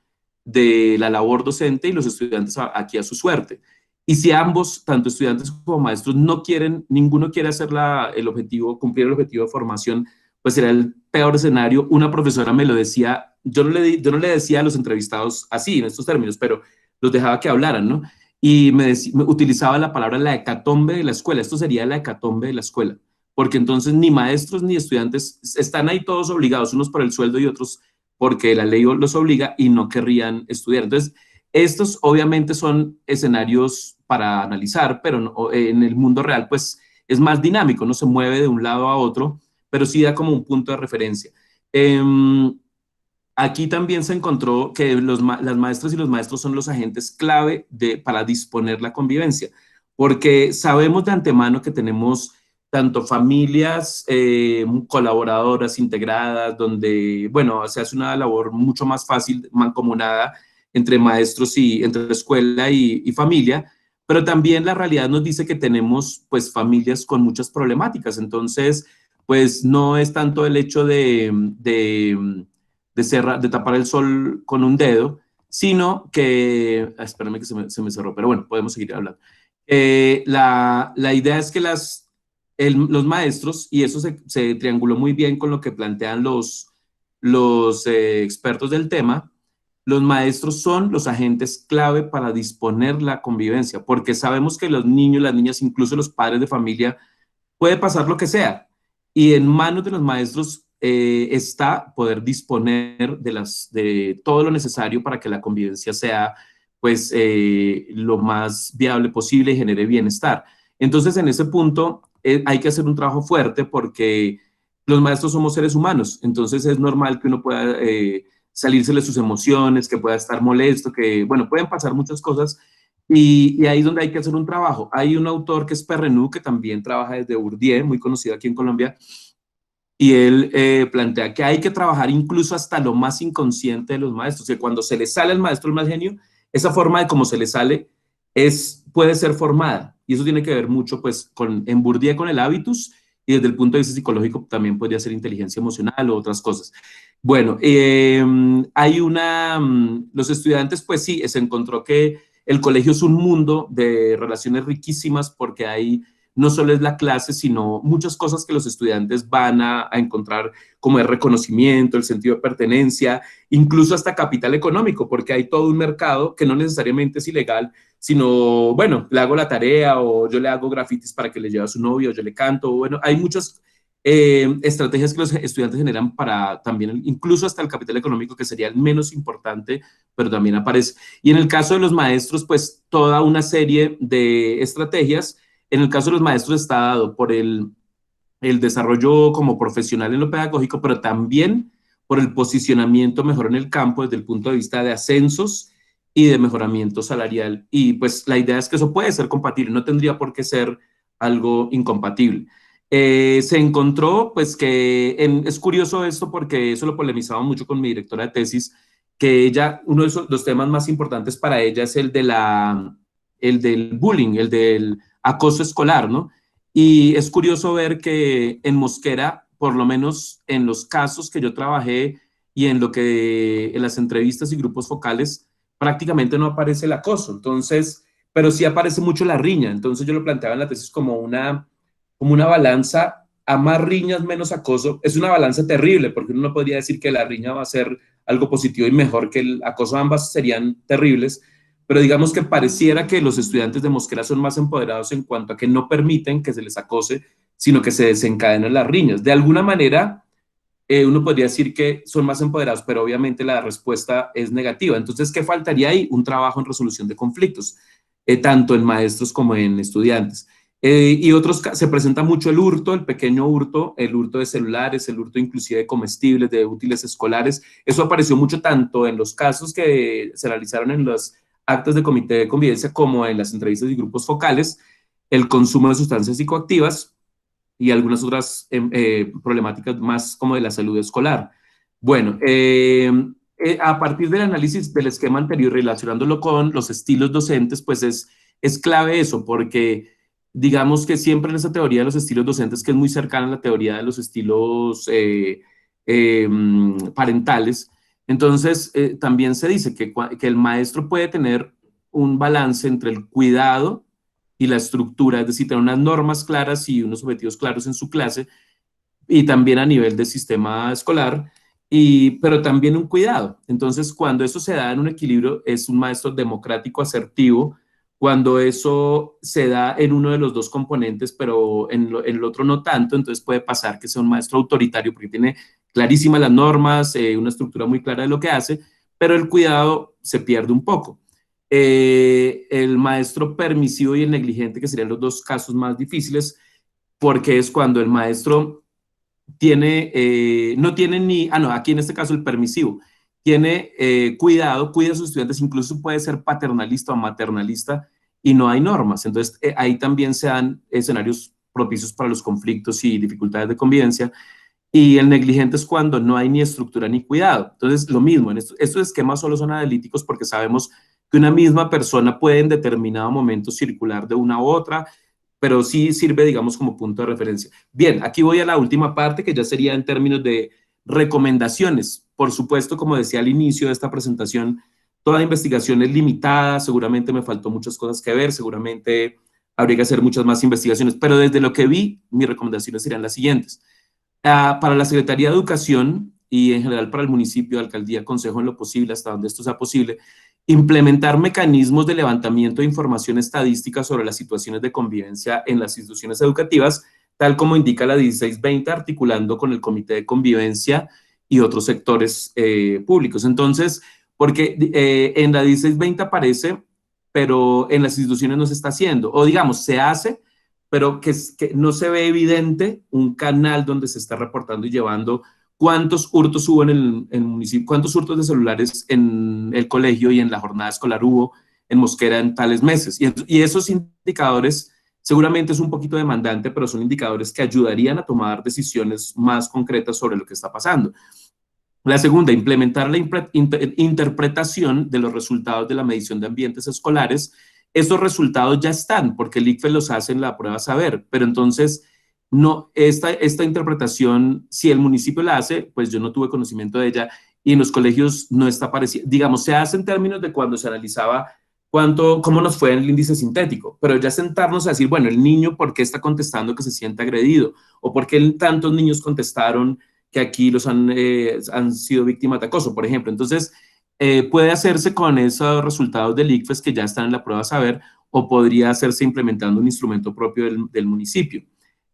de la labor docente y los estudiantes aquí a su suerte. Y si ambos, tanto estudiantes como maestros, no quieren, ninguno quiere hacer el objetivo, cumplir el objetivo de formación, pues será el peor escenario. Una profesora me lo decía, yo no le decía a los entrevistados así, en estos términos, pero los dejaba que hablaran, ¿no? Y me utilizaba la palabra la hecatombe de la escuela. Esto sería la hecatombe de la escuela, porque entonces ni maestros ni estudiantes están ahí todos obligados, unos por el sueldo y otros porque la ley los obliga y no querrían estudiar. Entonces, estos obviamente son escenarios para analizar, pero en el mundo real pues es más dinámico, no se mueve de un lado a otro, pero sí da como un punto de referencia. Aquí también se encontró que las maestras y los maestros son los agentes clave para disponer la convivencia, porque sabemos de antemano que tenemos tanto familias colaboradoras, integradas, donde, bueno, se hace una labor mucho más fácil, mancomunada entre maestros y entre escuela y familia, pero también la realidad nos dice que tenemos pues familias con muchas problemáticas, entonces pues no es tanto el hecho de tapar el sol con un dedo, sino que, espérame que se me cerró, pero bueno, podemos seguir hablando. La idea es que los maestros, y eso se trianguló muy bien con lo que plantean los expertos del tema, los maestros son los agentes clave para disponer la convivencia, porque sabemos que los niños, las niñas, incluso los padres de familia, puede pasar lo que sea. Y en manos de los maestros está poder disponer de todo lo necesario para que la convivencia sea pues lo más viable posible y genere bienestar. Entonces, en ese punto hay que hacer un trabajo fuerte porque los maestros somos seres humanos, entonces es normal que uno pueda salirse de sus emociones, que pueda estar molesto, que, bueno, pueden pasar muchas cosas y ahí es donde hay que hacer un trabajo. Hay un autor que es Perrenú, que también trabaja desde Bourdieu, muy conocido aquí en Colombia, y él plantea que hay que trabajar incluso hasta lo más inconsciente de los maestros, que cuando se le sale al maestro el más genio, esa forma de cómo se le sale puede ser formada, y eso tiene que ver mucho pues en Bourdieu con el hábitus, y desde el punto de vista psicológico también podría ser inteligencia emocional o otras cosas. Bueno, los estudiantes pues sí, se encontró que el colegio es un mundo de relaciones riquísimas porque hay no solo es la clase, sino muchas cosas que los estudiantes van a encontrar, como el reconocimiento, el sentido de pertenencia, incluso hasta capital económico, porque hay todo un mercado que no necesariamente es ilegal, sino, bueno, le hago la tarea o yo le hago grafitis para que le lleve a su novio, o yo le canto, bueno, hay muchas estrategias que los estudiantes generan para también, incluso hasta el capital económico, que sería el menos importante, pero también aparece. Y en el caso de los maestros, pues toda una serie de estrategias. En el caso de los maestros está dado por el desarrollo como profesional en lo pedagógico, pero también por el posicionamiento mejor en el campo desde el punto de vista de ascensos y de mejoramiento salarial. Y pues la idea es que eso puede ser compatible, no tendría por qué ser algo incompatible. Se encontró pues que es curioso esto porque eso lo polemizaba mucho con mi directora de tesis, que ella, uno de los temas más importantes para ella es el del bullying, el del acoso escolar, ¿no? Y es curioso ver que en Mosquera, por lo menos en los casos que yo trabajé y en las entrevistas y grupos focales, prácticamente no aparece el acoso. Entonces, pero sí aparece mucho la riña. Entonces yo lo planteaba en la tesis como una balanza a más riñas, menos acoso. Es una balanza terrible porque uno no podría decir que la riña va a ser algo positivo y mejor que el acoso. Ambas serían terribles, pero digamos que pareciera que los estudiantes de Mosquera son más empoderados en cuanto a que no permiten que se les acose, sino que se desencadenan las riñas. De alguna manera, uno podría decir que son más empoderados, pero obviamente la respuesta es negativa. Entonces, ¿qué faltaría ahí? Un trabajo en resolución de conflictos, tanto en maestros como en estudiantes. Y otros, se presenta mucho el hurto, el pequeño hurto, el hurto de celulares, el hurto inclusive de comestibles, de útiles escolares. Eso apareció mucho tanto en los casos que se realizaron en los actos de comité de convivencia como en las entrevistas y grupos focales, el consumo de sustancias psicoactivas. y algunas otras problemáticas más como de la salud escolar. Bueno, a partir del análisis del esquema anterior, relacionándolo con los estilos docentes, pues es clave eso, porque digamos que siempre en esa teoría de los estilos docentes, que es muy cercana a la teoría de los estilos parentales, entonces también se dice que el maestro puede tener un balance entre el cuidado y la estructura, es decir, tener unas normas claras y unos objetivos claros en su clase, y también a nivel del sistema escolar, pero también un cuidado. Entonces, cuando eso se da en un equilibrio, es un maestro democrático, asertivo. Cuando eso se da en uno de los dos componentes, pero en el otro no tanto, entonces puede pasar que sea un maestro autoritario porque tiene clarísimas las normas, una estructura muy clara de lo que hace, pero el cuidado se pierde un poco. El maestro permisivo y el negligente, que serían los dos casos más difíciles, porque es cuando el maestro no tiene ni, no, aquí en este caso el permisivo, tiene cuidado, cuida a sus estudiantes, incluso puede ser paternalista o maternalista y no hay normas. Entonces, ahí también se dan escenarios propicios para los conflictos y dificultades de convivencia. Y el negligente es cuando no hay ni estructura ni cuidado. Entonces, lo mismo, estos esquemas solo son analíticos porque sabemos que una misma persona puede en determinado momento circular de una u otra, pero sí sirve, digamos, como punto de referencia. Bien, aquí voy a la última parte, que ya sería en términos de recomendaciones. Por supuesto, como decía al inicio de esta presentación, toda investigación es limitada, seguramente me faltó muchas cosas que ver, seguramente habría que hacer muchas más investigaciones, pero desde lo que vi, mis recomendaciones serían las siguientes. Para la Secretaría de Educación y en general para el municipio, alcaldía, consejo en lo posible, hasta donde esto sea posible, implementar mecanismos de levantamiento de información estadística sobre las situaciones de convivencia en las instituciones educativas, tal como indica la 1620, articulando con el Comité de Convivencia y otros sectores públicos. Entonces, porque en la 1620 aparece, pero en las instituciones no se está haciendo, o digamos, se hace, pero que no se ve evidente un canal donde se está reportando y llevando cuántos hurtos hubo en el municipio, cuántos hurtos de celulares en el colegio y en la jornada escolar hubo en Mosquera en tales meses. Y esos indicadores seguramente es un poquito demandante, pero son indicadores que ayudarían a tomar decisiones más concretas sobre lo que está pasando. La segunda, implementar la interpretación de los resultados de la medición de ambientes escolares. Estos resultados ya están, porque el ICFES los hace en la prueba saber, pero entonces no, esta interpretación, si el municipio la hace, pues yo no tuve conocimiento de ella, y en los colegios no está apareciendo, digamos, se hace en términos de cuando se analizaba cómo nos fue en el índice sintético, pero ya sentarnos a decir, bueno, el niño, ¿por qué está contestando que se siente agredido? ¿O por qué tantos niños contestaron que aquí han sido víctimas de acoso, por ejemplo? Entonces, puede hacerse con esos resultados del ICFES que ya están en la prueba saber, o podría hacerse implementando un instrumento propio del municipio.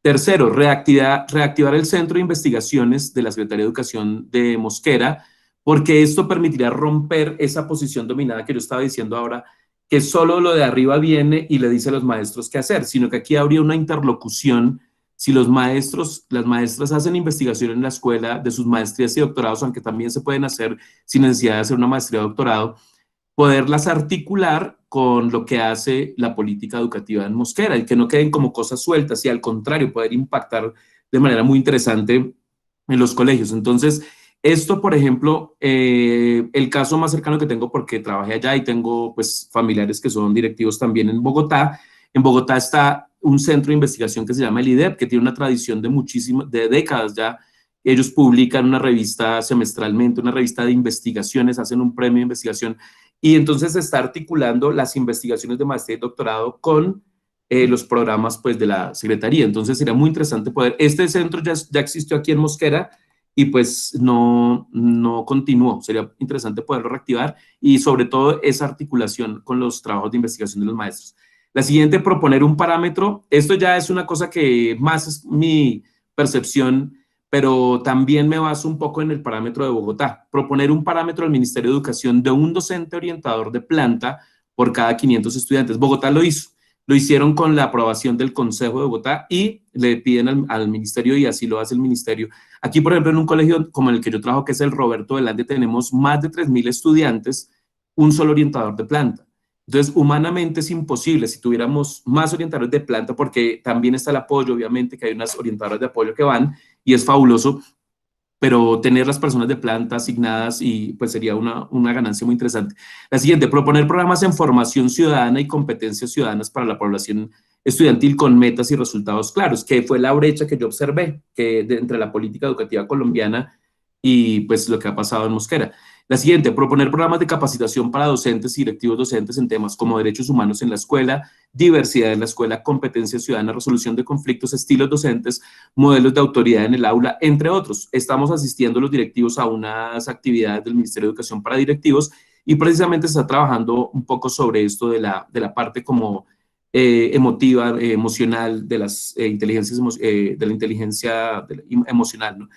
Tercero, reactivar el Centro de Investigaciones de la Secretaría de Educación de Mosquera, porque esto permitirá romper esa posición dominada que yo estaba diciendo ahora, que solo lo de arriba viene y le dice a los maestros qué hacer, sino que aquí habría una interlocución. Si los maestros, las maestras hacen investigación en la escuela de sus maestrías y doctorados, aunque también se pueden hacer sin necesidad de hacer una maestría o doctorado, poderlas articular con lo que hace la política educativa en Mosquera y que no queden como cosas sueltas y al contrario, poder impactar de manera muy interesante en los colegios. Entonces, esto, por ejemplo, el caso más cercano que tengo, porque trabajé allá y tengo pues familiares que son directivos también en Bogotá. En Bogotá está un centro de investigación que se llama el IDEP, que tiene una tradición de décadas ya. Ellos publican una revista semestralmente, una revista de investigaciones, hacen un premio de investigación y entonces se está articulando las investigaciones de maestría y doctorado con los programas pues de la Secretaría. Entonces sería muy interesante poder, este centro ya existió aquí en Mosquera y pues no continuó. Sería interesante poderlo reactivar y sobre todo esa articulación con los trabajos de investigación de los maestros. La siguiente, proponer un parámetro. Esto ya es una cosa que más es mi percepción, pero también me baso un poco en el parámetro de Bogotá. Proponer un parámetro al Ministerio de Educación de un docente orientador de planta por cada 500 estudiantes. Bogotá lo hizo. Lo hicieron con la aprobación del Consejo de Bogotá y le piden al ministerio y así lo hace el ministerio. Aquí, por ejemplo, en un colegio como el que yo trabajo, que es el Roberto Velande, tenemos más de 3.000 estudiantes, un solo orientador de planta. Entonces, humanamente es imposible si tuviéramos más orientadores de planta, porque también está el apoyo, obviamente, que hay unas orientadoras de apoyo que van, y es fabuloso, pero tener las personas de planta asignadas y pues sería una ganancia muy interesante. La siguiente, proponer programas en formación ciudadana y competencias ciudadanas para la población estudiantil con metas y resultados claros, que fue la brecha que yo observé entre la política educativa colombiana y pues lo que ha pasado en Mosquera. La siguiente, proponer programas de capacitación para docentes y directivos docentes en temas como derechos humanos en la escuela, diversidad en la escuela, competencia ciudadana, resolución de conflictos, estilos docentes, modelos de autoridad en el aula, entre otros. Estamos asistiendo los directivos a unas actividades del Ministerio de Educación para directivos y precisamente se está trabajando un poco sobre esto de la parte como emotiva, emocional, de las inteligencias, de la inteligencia emocional, ¿no?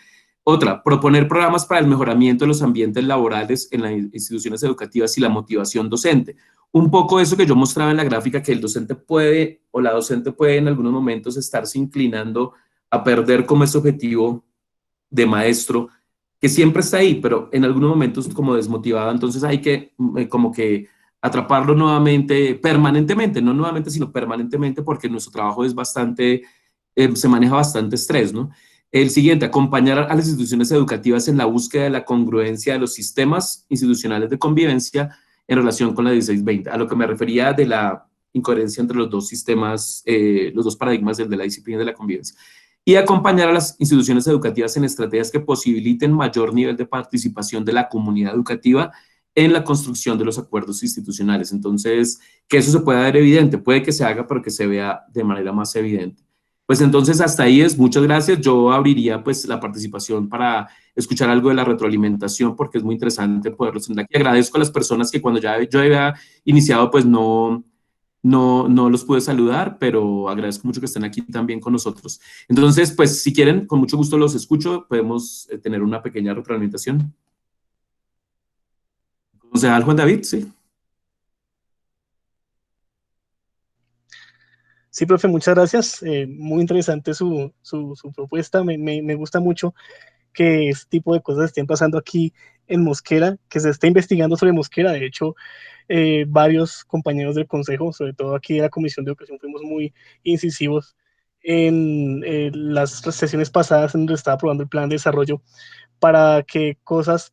Otra, proponer programas para el mejoramiento de los ambientes laborales en las instituciones educativas y la motivación docente. Un poco eso que yo mostraba en la gráfica, que el docente puede o la docente puede en algunos momentos estarse inclinando a perder como ese objetivo de maestro, que siempre está ahí, pero en algunos momentos como desmotivado, entonces hay que como que atraparlo nuevamente, permanentemente, no nuevamente, sino permanentemente, porque nuestro trabajo es bastante, se maneja bastante estrés, ¿no? El siguiente, acompañar a las instituciones educativas en la búsqueda de la congruencia de los sistemas institucionales de convivencia en relación con la 1620, a lo que me refería de la incoherencia entre los dos sistemas, los dos paradigmas, el de la disciplina y de la convivencia. Y acompañar a las instituciones educativas en estrategias que posibiliten mayor nivel de participación de la comunidad educativa en la construcción de los acuerdos institucionales. Entonces, que eso se pueda ver evidente, puede que se haga, pero que se vea de manera más evidente. Pues entonces hasta ahí es, muchas gracias. Yo abriría pues la participación para escuchar algo de la retroalimentación porque es muy interesante poderlo tener aquí. Agradezco a las personas que cuando ya yo había iniciado pues no los pude saludar, pero agradezco mucho que estén aquí también con nosotros. Entonces, pues si quieren, con mucho gusto los escucho, podemos tener una pequeña retroalimentación. Concejal Juan David, sí. Sí, profe, muchas gracias. Muy interesante su propuesta. Me gusta mucho que este tipo de cosas estén pasando aquí en Mosquera, que se esté investigando sobre Mosquera. De hecho, varios compañeros del Consejo, sobre todo aquí de la Comisión de Educación, fuimos muy incisivos en las sesiones pasadas en donde estaba aprobando el plan de desarrollo para que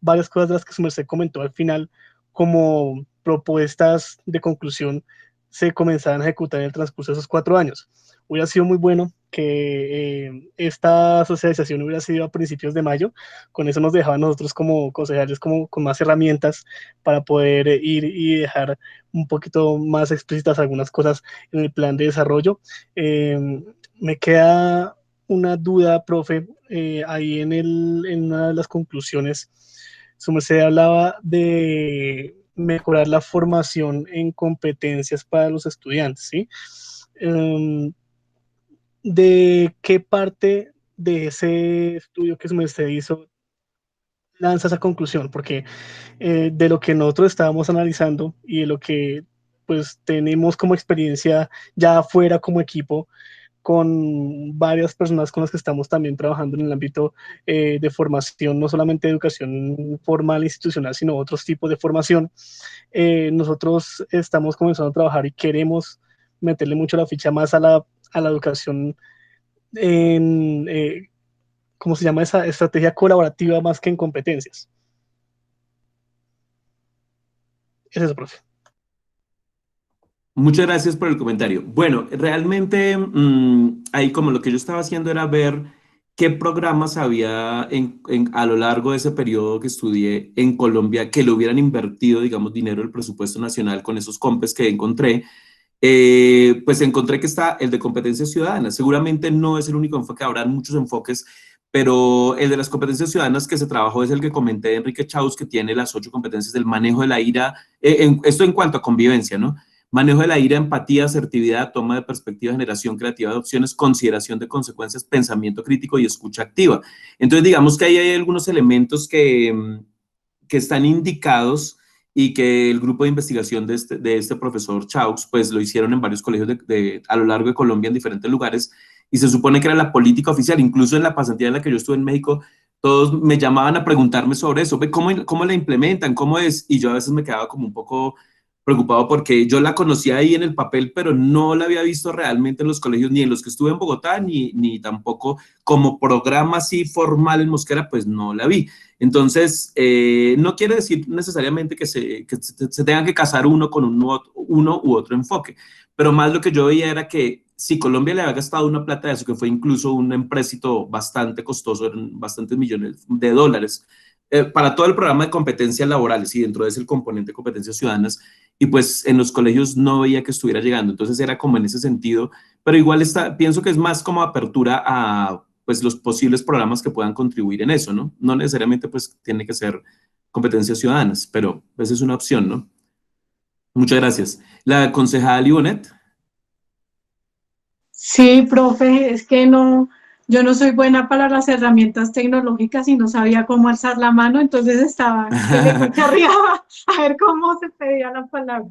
varias cosas de las que su merced comentó al final, como propuestas de conclusión, se comenzaran a ejecutar en el transcurso de esos 4 años. Hubiera sido muy bueno que esta socialización hubiera sido a principios de mayo. Con eso nos dejaba a nosotros como concejales como con más herramientas para poder ir y dejar un poquito más explícitas algunas cosas en el plan de desarrollo. Me queda una duda, profe, ahí en una de las conclusiones, su merced hablaba de mejorar la formación en competencias para los estudiantes, ¿sí? ¿De qué parte de ese estudio que su merced hizo lanza esa conclusión? Porque de lo que nosotros estábamos analizando y de lo que pues tenemos como experiencia ya afuera como equipo, con varias personas con las que estamos también trabajando en el ámbito de formación, no solamente de educación formal institucional, sino otros tipos de formación. Nosotros estamos comenzando a trabajar y queremos meterle mucho la ficha más a la educación en, ¿cómo se llama esa estrategia colaborativa más que en competencias? Es eso, profe. Muchas gracias por el comentario. Bueno, realmente ahí como lo que yo estaba haciendo era ver qué programas había a lo largo de ese periodo que estudié en Colombia que le hubieran invertido, digamos, dinero del presupuesto nacional con esos compes que encontré. Pues encontré que está el de competencias ciudadanas. Seguramente no es el único enfoque, habrá muchos enfoques, pero el de las competencias ciudadanas que se trabajó es el que comenté de Enrique Chaus, que tiene las 8 competencias del manejo de la ira, esto en cuanto a convivencia, ¿no? Manejo de la ira, empatía, asertividad, toma de perspectiva, generación creativa de opciones, consideración de consecuencias, pensamiento crítico y escucha activa. Entonces, digamos que ahí hay algunos elementos que están indicados y que el grupo de investigación de este profesor Chaux, pues lo hicieron en varios colegios a lo largo de Colombia en diferentes lugares, y se supone que era la política oficial. Incluso en la pasantía en la que yo estuve en México, todos me llamaban a preguntarme sobre eso, ¿cómo la implementan? ¿Cómo es? Y yo a veces me quedaba como un poco preocupado porque yo la conocía ahí en el papel, pero no la había visto realmente en los colegios, ni en los que estuve en Bogotá, ni tampoco como programa así formal en Mosquera, pues no la vi. Entonces, no quiere decir necesariamente que se tenga que casar uno con uno u otro enfoque, pero más lo que yo veía era que si Colombia le había gastado una plata de eso, que fue incluso un empréstito bastante costoso, eran bastantes millones de dólares, para todo el programa de competencias laborales y dentro de ese el componente de competencias ciudadanas, y pues en los colegios no veía que estuviera llegando, entonces era como en ese sentido, pero igual pienso que es más como apertura a pues los posibles programas que puedan contribuir en eso, ¿no? No necesariamente pues tiene que ser competencias ciudadanas, pero pues es una opción, ¿no? Muchas gracias. La concejal Ivonnet. Sí, profe, es que no, yo no soy buena para las herramientas tecnológicas y no sabía cómo alzar la mano, entonces estaba que le cucharreaba a ver cómo se pedía la palabra.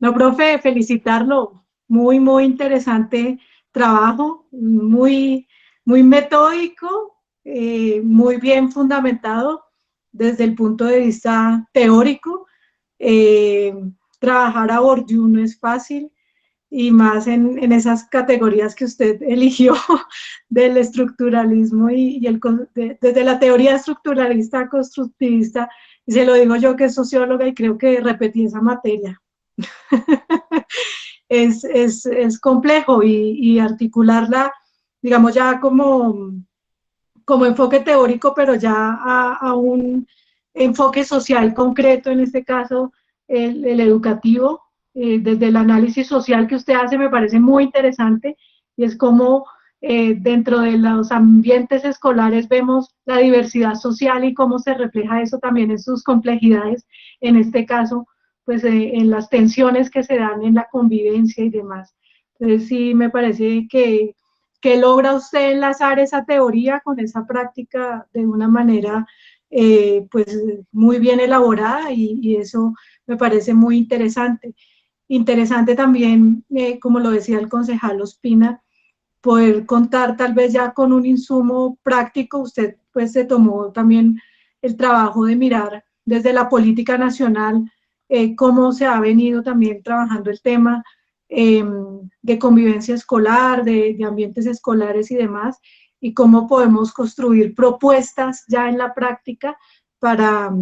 No, profe, felicitarlo. Muy, muy interesante trabajo, muy metódico, muy bien fundamentado desde el punto de vista teórico. Eh, Trabajar a Bourdieu no es fácil y más en esas categorías que usted eligió del estructuralismo desde la teoría estructuralista constructivista. Y se lo digo yo que es socióloga y creo que repetí esa materia. Es complejo y articularla, digamos, ya como enfoque teórico, pero ya a un enfoque social concreto, en este caso el educativo, desde el análisis social que usted hace, me parece muy interesante, y es como dentro de los ambientes escolares vemos la diversidad social y cómo se refleja eso también en sus complejidades, en este caso, pues en las tensiones que se dan en la convivencia y demás. Entonces sí, me parece que logra usted enlazar esa teoría con esa práctica de una manera pues muy bien elaborada y eso me parece muy interesante. Interesante también, como lo decía el concejal Ospina, poder contar tal vez ya con un insumo práctico. Usted pues se tomó también el trabajo de mirar desde la política nacional cómo se ha venido también trabajando el tema de convivencia escolar, de ambientes escolares y demás, y cómo podemos construir propuestas ya en la práctica para,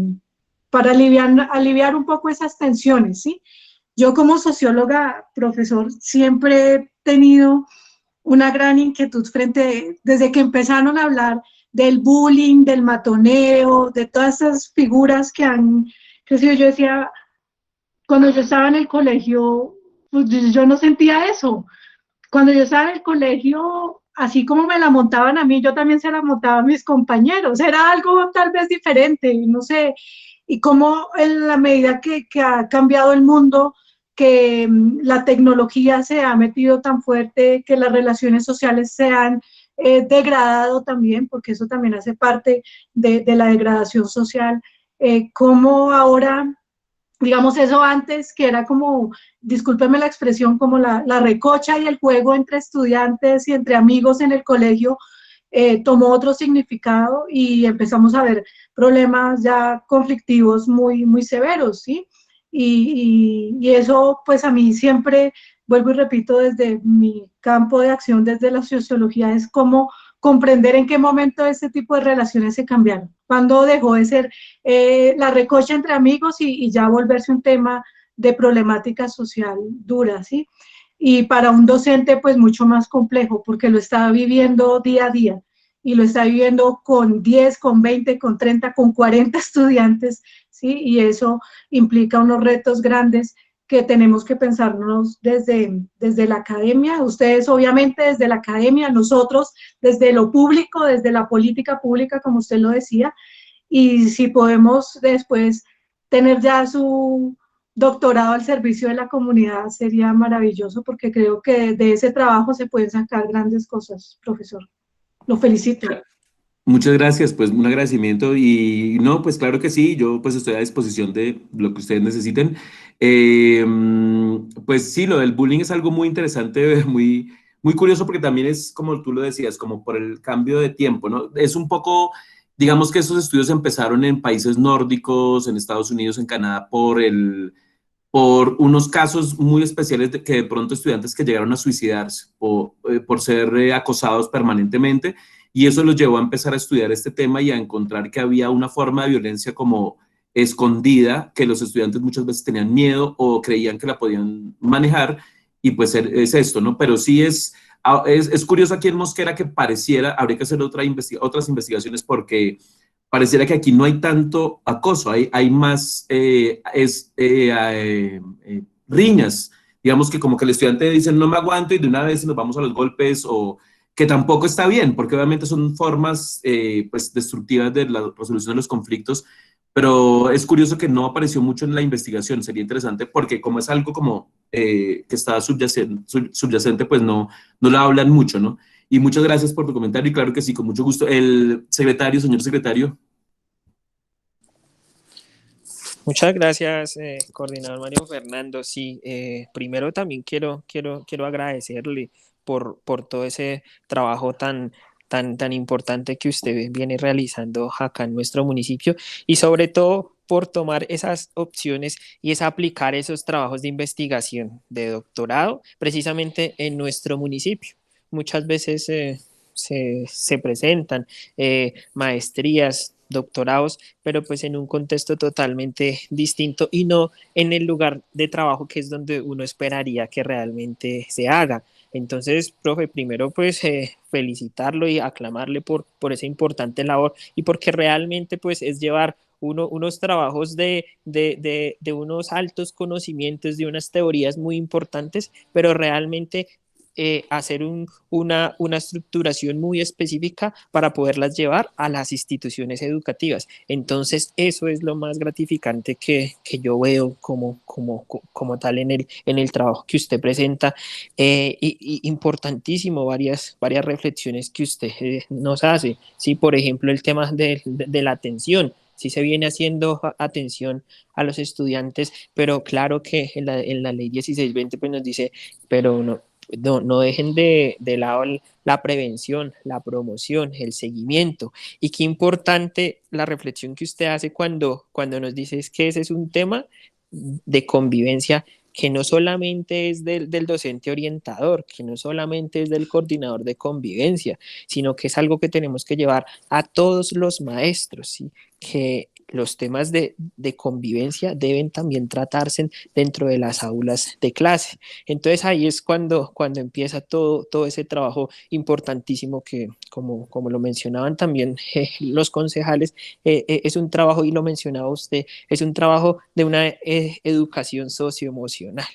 para aliviar un poco esas tensiones, ¿sí? Yo como socióloga, profesor, siempre he tenido una gran inquietud desde que empezaron a hablar del bullying, del matoneo, de todas esas figuras que han crecido. Yo decía, cuando yo estaba en el colegio, pues yo no sentía eso. Cuando yo estaba en el colegio, así como me la montaban a mí, yo también se la montaba a mis compañeros. Era algo tal vez diferente, no sé. Y cómo en la medida que ha cambiado el mundo, que la tecnología se ha metido tan fuerte, que las relaciones sociales se han degradado también, porque eso también hace parte de la degradación social, cómo ahora digamos eso antes, que era como, discúlpeme la expresión, como la recocha y el juego entre estudiantes y entre amigos en el colegio, tomó otro significado y empezamos a ver problemas ya conflictivos muy severos, ¿sí? Y eso, pues a mí siempre, vuelvo y repito, desde mi campo de acción, desde la sociología, es como comprender en qué momento ese tipo de relaciones se cambiaron, cuando dejó de ser la recocha entre amigos y ya volverse un tema de problemática social dura, ¿sí? Y para un docente, pues mucho más complejo, porque lo está viviendo día a día y lo está viviendo con 10, con 20, con 30, con 40 estudiantes, ¿sí? Y eso implica unos retos grandes que tenemos que pensarnos desde la academia, ustedes obviamente desde la academia, nosotros desde lo público, desde la política pública, como usted lo decía, y si podemos después tener ya su doctorado al servicio de la comunidad sería maravilloso porque creo que de ese trabajo se pueden sacar grandes cosas, profesor. Lo felicito. Muchas gracias, pues un agradecimiento y no, pues claro que sí, yo pues estoy a disposición de lo que ustedes necesiten. Pues sí, lo del bullying es algo muy interesante, muy curioso porque también es como tú lo decías, como por el cambio de tiempo, ¿no? Es un poco, digamos que esos estudios empezaron en países nórdicos, en Estados Unidos, en Canadá, por unos casos muy especiales de que de pronto estudiantes que llegaron a suicidarse o por ser acosados permanentemente, y eso los llevó a empezar a estudiar este tema y a encontrar que había una forma de violencia como escondida, que los estudiantes muchas veces tenían miedo o creían que la podían manejar, y pues es esto, ¿no? Pero sí es curioso aquí en Mosquera que pareciera, habría que hacer otras investigaciones pareciera que aquí no hay tanto acoso, hay más riñas. Digamos que como que el estudiante dice no me aguanto y de una vez nos vamos a los golpes, o que tampoco está bien, porque obviamente son formas pues destructivas de la resolución de los conflictos, pero es curioso que no apareció mucho en la investigación. Sería interesante porque como es algo como que está subyacente, pues no lo hablan mucho, ¿no? Y muchas gracias por tu comentario, y claro que sí, con mucho gusto. El secretario, señor secretario. Muchas gracias, coordinador Mario Fernando. Sí, primero también quiero agradecerle por todo ese trabajo tan importante que usted viene realizando acá en nuestro municipio, y sobre todo por tomar esas opciones y es aplicar esos trabajos de investigación de doctorado precisamente en nuestro municipio. Muchas veces se presentan maestrías, doctorados, pero pues en un contexto totalmente distinto y no en el lugar de trabajo que es donde uno esperaría que realmente se haga. Entonces, profe, primero pues felicitarlo y aclamarle por esa importante labor, y porque realmente pues es llevar unos trabajos de unos altos conocimientos, de unas teorías muy importantes, pero realmente hacer una estructuración muy específica para poderlas llevar a las instituciones educativas. Entonces, eso es lo más gratificante que yo veo como tal en el trabajo que usted presenta. Y importantísimo, varias reflexiones que usted nos hace. Sí, por ejemplo, el tema de la atención. Sí se viene haciendo atención a los estudiantes, pero claro que en la ley 1620 pues nos dice, pero no dejen de lado la prevención, la promoción, el seguimiento. Y qué importante la reflexión que usted hace cuando nos dice es que ese es un tema de convivencia que no solamente es del docente orientador, que no solamente es del coordinador de convivencia, sino que es algo que tenemos que llevar a todos los maestros, ¿sí? Que los temas de convivencia deben también tratarse dentro de las aulas de clase. Entonces ahí es cuando empieza todo ese trabajo importantísimo que, como lo mencionaban también los concejales, es un trabajo, y lo mencionaba usted, es un trabajo de una educación socioemocional.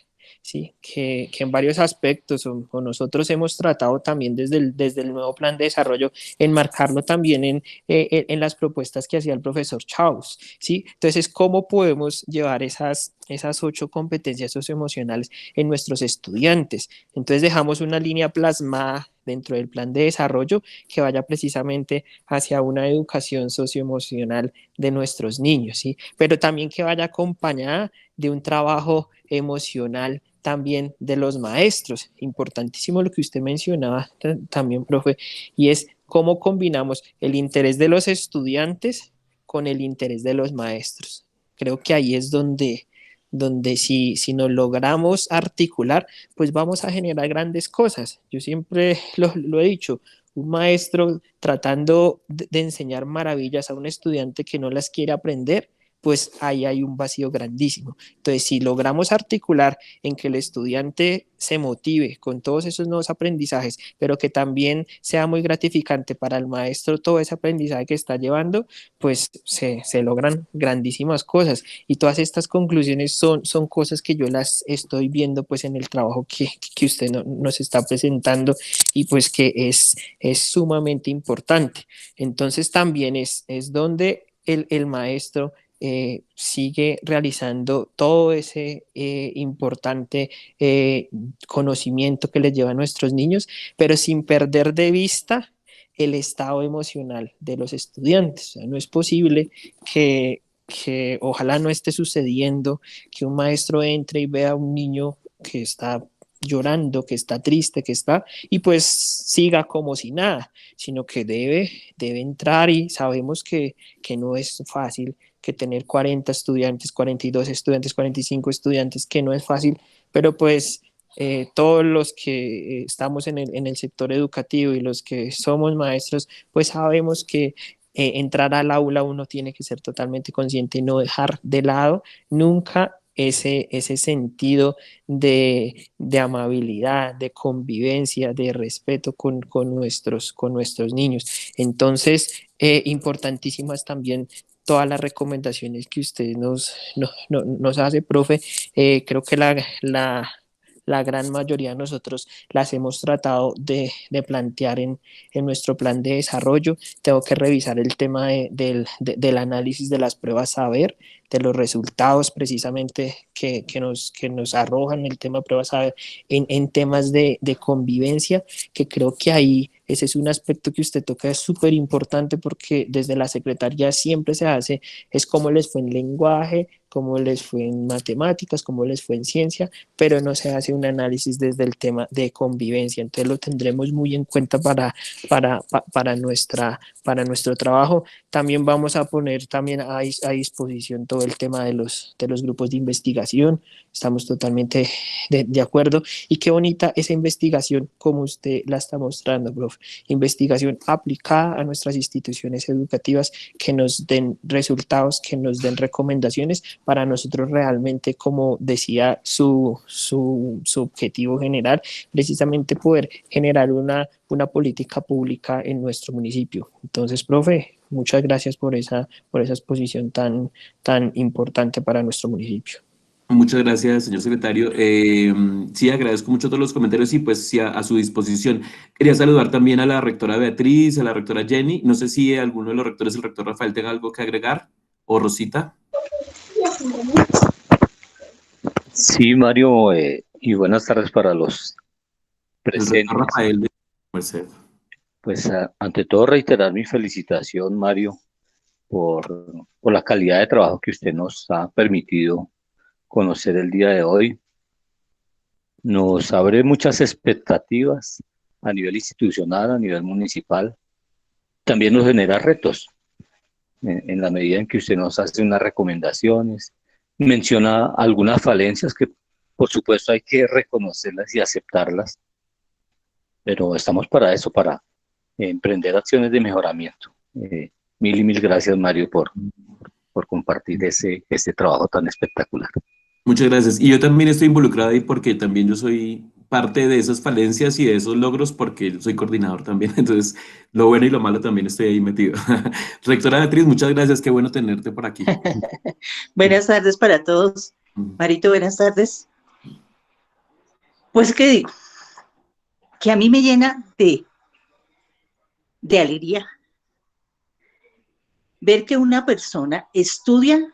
Sí, que en varios aspectos o nosotros hemos tratado también desde el nuevo plan de desarrollo, enmarcarlo también en las propuestas que hacía el profesor Chaus, ¿sí? Entonces, ¿cómo podemos llevar esas 8 competencias socioemocionales en nuestros estudiantes? Entonces, dejamos una línea plasmada dentro del plan de desarrollo que vaya precisamente hacia una educación socioemocional de nuestros niños, ¿sí? Pero también que vaya acompañada de un trabajo emocional también de los maestros. Importantísimo lo que usted mencionaba también, profe, y es cómo combinamos el interés de los estudiantes con el interés de los maestros. Creo que ahí es donde si nos logramos articular, pues vamos a generar grandes cosas. Yo siempre lo he dicho, un maestro tratando de enseñar maravillas a un estudiante que no las quiere aprender, pues ahí hay un vacío grandísimo. Entonces, si logramos articular en que el estudiante se motive con todos esos nuevos aprendizajes, pero que también sea muy gratificante para el maestro todo ese aprendizaje que está llevando, pues se logran grandísimas cosas. Y todas estas conclusiones son cosas que yo las estoy viendo pues en el trabajo que usted nos está presentando, y pues que es sumamente importante. Entonces también es donde el maestro sigue realizando todo ese importante conocimiento que les lleva a nuestros niños, pero sin perder de vista el estado emocional de los estudiantes. O sea, no es posible que ojalá no esté sucediendo que un maestro entre y vea a un niño que está llorando, que está triste, que está, y pues siga como si nada, sino que debe entrar, y sabemos que no es fácil, que tener 40 estudiantes, 42 estudiantes, 45 estudiantes, que no es fácil, pero pues todos los que estamos en el sector educativo y los que somos maestros, pues sabemos que entrar al aula uno tiene que ser totalmente consciente y no dejar de lado nunca ese sentido de amabilidad, de convivencia, de respeto con nuestros niños. Entonces, importantísimas también todas las recomendaciones que usted nos hace, profe. Creo que la gran mayoría de nosotros las hemos tratado de plantear en nuestro plan de desarrollo. Tengo que revisar el tema del análisis de las pruebas saber, de los resultados precisamente que nos arrojan el tema de pruebas saber en temas de convivencia, que creo que ahí ese es un aspecto que usted toca, es súper importante, porque desde la secretaría siempre se hace, es cómo les fue en lenguaje, cómo les fue en matemáticas, cómo les fue en ciencia, pero no se hace un análisis desde el tema de convivencia. Entonces lo tendremos muy en cuenta para nuestro trabajo. También vamos a poner también a disposición todo el tema de los grupos de investigación. Estamos totalmente de acuerdo. Y qué bonita esa investigación como usted la está mostrando, profe. Investigación aplicada a nuestras instituciones educativas, que nos den resultados, que nos den recomendaciones para nosotros realmente, como decía su objetivo general, precisamente poder generar una política pública en nuestro municipio. Entonces, profe, muchas gracias por esa exposición tan importante para nuestro municipio. Muchas gracias, señor secretario. Sí, agradezco mucho todos los comentarios y pues sí, a su disposición. Quería saludar también a la rectora Beatriz, a la rectora Jenny. No sé si alguno de los rectores, el rector Rafael, tenga algo que agregar, o Rosita. Sí, Mario, y buenas tardes para los El rector presentes. Rafael de Merced. Pues ante todo reiterar mi felicitación, Mario, por la calidad de trabajo que usted nos ha permitido conocer el día de hoy. Nos abre muchas expectativas a nivel institucional, a nivel municipal. También nos genera retos en la medida en que usted nos hace unas recomendaciones, menciona algunas falencias que por supuesto hay que reconocerlas y aceptarlas, pero estamos para eso, para emprender acciones de mejoramiento. Mil y mil gracias, Mario, por compartir este trabajo tan espectacular. Muchas gracias. Y yo también estoy involucrado ahí porque también yo soy parte de esas falencias y de esos logros, porque yo soy coordinador también. Entonces, lo bueno y lo malo también estoy ahí metido. Rectora Beatriz, muchas gracias. Qué bueno tenerte por aquí. Buenas tardes para todos. Marito, buenas tardes. Pues, ¿qué digo? Que a mí me llena de alegría ver que una persona estudia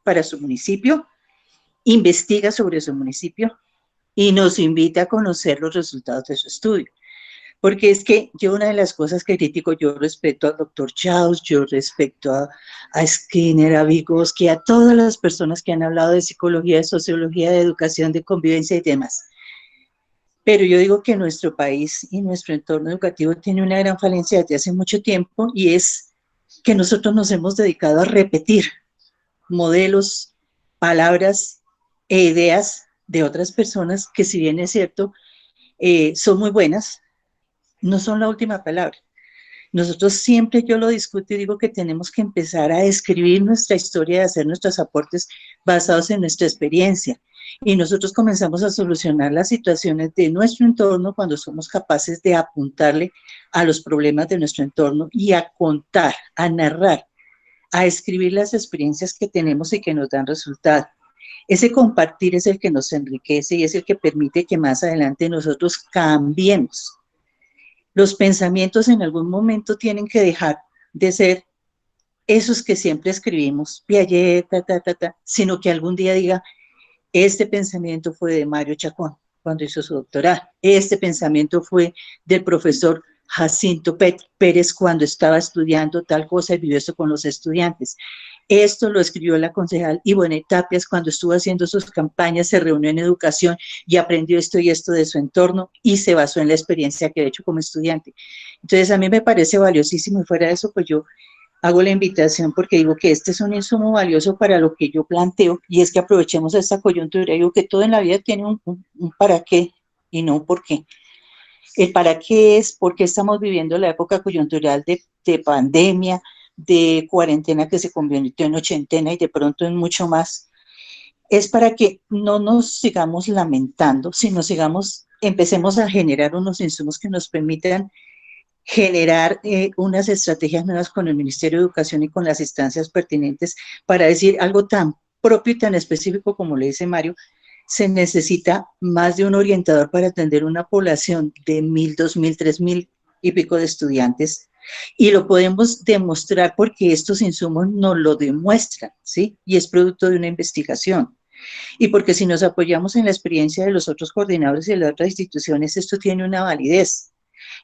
para su municipio, investiga sobre su municipio y nos invita a conocer los resultados de su estudio. Porque es que yo, una de las cosas que critico, yo respeto al doctor Chaus, yo respeto a Skinner, a Vygotsky, a todas las personas que han hablado de psicología, de sociología, de educación, de convivencia y demás. Pero yo digo que nuestro país y nuestro entorno educativo tiene una gran falencia desde hace mucho tiempo, y es que nosotros nos hemos dedicado a repetir modelos, palabras e ideas de otras personas que, si bien es cierto, son muy buenas, no son la última palabra. Nosotros siempre, yo lo discuto y digo que tenemos que empezar a escribir nuestra historia, a hacer nuestros aportes basados en nuestra experiencia. Y nosotros comenzamos a solucionar las situaciones de nuestro entorno cuando somos capaces de apuntarle a los problemas de nuestro entorno y a contar, a narrar, a escribir las experiencias que tenemos y que nos dan resultado. Ese compartir es el que nos enriquece y es el que permite que más adelante nosotros cambiemos. Los pensamientos en algún momento tienen que dejar de ser esos que siempre escribimos, Piaget, sino que algún día diga, este pensamiento fue de Mario Chacón cuando hizo su doctorado, este pensamiento fue del profesor Jacinto Pérez cuando estaba estudiando tal cosa y vivió eso con los estudiantes. Esto lo escribió la concejal Ivonne Tapias cuando estuvo haciendo sus campañas, se reunió en educación y aprendió esto y esto de su entorno y se basó en la experiencia que ha hecho como estudiante. Entonces a mí me parece valiosísimo y fuera de eso pues yo hago la invitación porque digo que este es un insumo valioso para lo que yo planteo y es que aprovechemos esta coyuntura. Digo que todo en la vida tiene un para qué y no un por qué. El para qué es porque estamos viviendo la época coyuntural de pandemia, de cuarentena que se convirtió en ochentena y de pronto en mucho más. Es para que no nos sigamos lamentando, sino empecemos a generar unos insumos que nos permitan generar unas estrategias nuevas con el Ministerio de Educación y con las instancias pertinentes para decir algo tan propio y tan específico como le dice Mario. Se necesita más de un orientador para atender una población de 1.000, 2.000, 3.000 y pico de estudiantes, y lo podemos demostrar porque estos insumos nos lo demuestran, ¿sí? Y es producto de una investigación. Y porque si nos apoyamos en la experiencia de los otros coordinadores y de las otras instituciones, esto tiene una validez.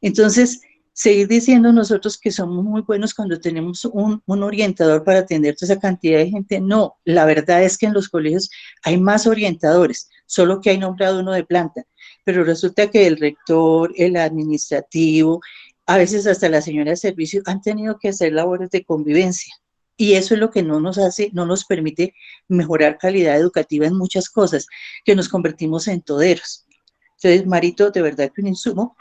Entonces, seguir diciendo nosotros que somos muy buenos cuando tenemos un orientador para atender toda esa cantidad de gente, no, la verdad es que en los colegios hay más orientadores, solo que hay nombrado uno de planta, pero resulta que el rector, el administrativo, a veces hasta la señora de servicio han tenido que hacer labores de convivencia. Y eso es lo que no nos permite mejorar calidad educativa en muchas cosas, que nos convertimos en toderos. Entonces, Marito, de verdad que un insumo.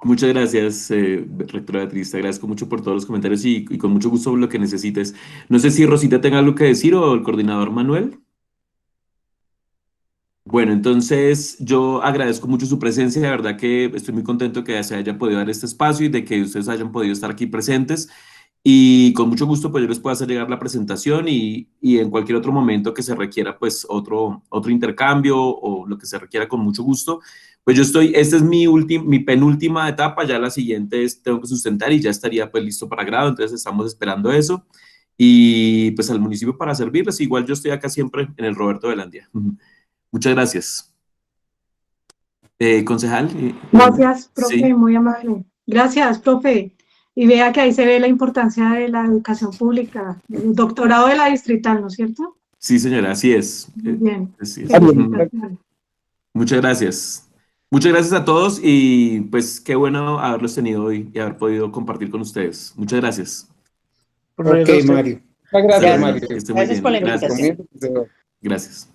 Muchas gracias, rectora Beatriz. Te agradezco mucho por todos los comentarios y con mucho gusto lo que necesites. No sé si Rosita tenga algo que decir o el coordinador Manuel. Bueno, entonces yo agradezco mucho su presencia, de verdad que estoy muy contento que se haya podido dar este espacio y de que ustedes hayan podido estar aquí presentes y con mucho gusto pues yo les puedo hacer llegar la presentación y en cualquier otro momento que se requiera pues otro intercambio o lo que se requiera con mucho gusto. Pues yo esta es mi penúltima etapa, ya la siguiente tengo que sustentar y ya estaría pues listo para grado, entonces estamos esperando eso y pues al municipio para servirles, igual yo estoy acá siempre en el Roberto Velandia. Muchas gracias. Concejal. Gracias, profe, Sí. muy amable. Gracias, profe. Y vea que ahí se ve la importancia de la educación pública, el doctorado de la distrital, ¿no es cierto? Sí, señora, así es. Muy bien. Así es. Felicitaciones. Muchas gracias. Muchas gracias a todos y pues qué bueno haberlos tenido hoy y haber podido compartir con ustedes. Muchas gracias. Profesor, Ok, Mario. Gracias, Gracias, Mario. que esté muy Gracias bien. por la Gracias. invitación. Gracias.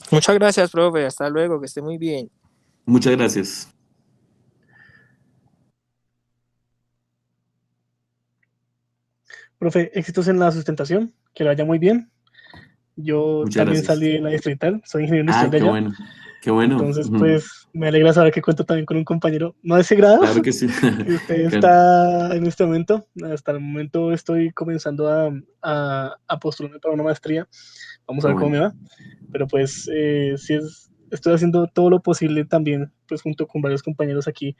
Muchas gracias, profe. Hasta luego, que esté muy bien. Muchas gracias. profe, éxitos en la sustentación, que le vaya muy bien. Yo Muchas también gracias. salí de la distrital, soy ingeniero Ah, industrial de qué allá. bueno. Qué bueno. Entonces, pues, me alegra saber que cuento también con un compañero, no de ese grado, Claro que sí. que usted Claro. está en este momento. Hasta el momento estoy comenzando a postularme para una maestría. Vamos a ver cómo me va. Pero pues, estoy haciendo todo lo posible también, pues, junto con varios compañeros aquí,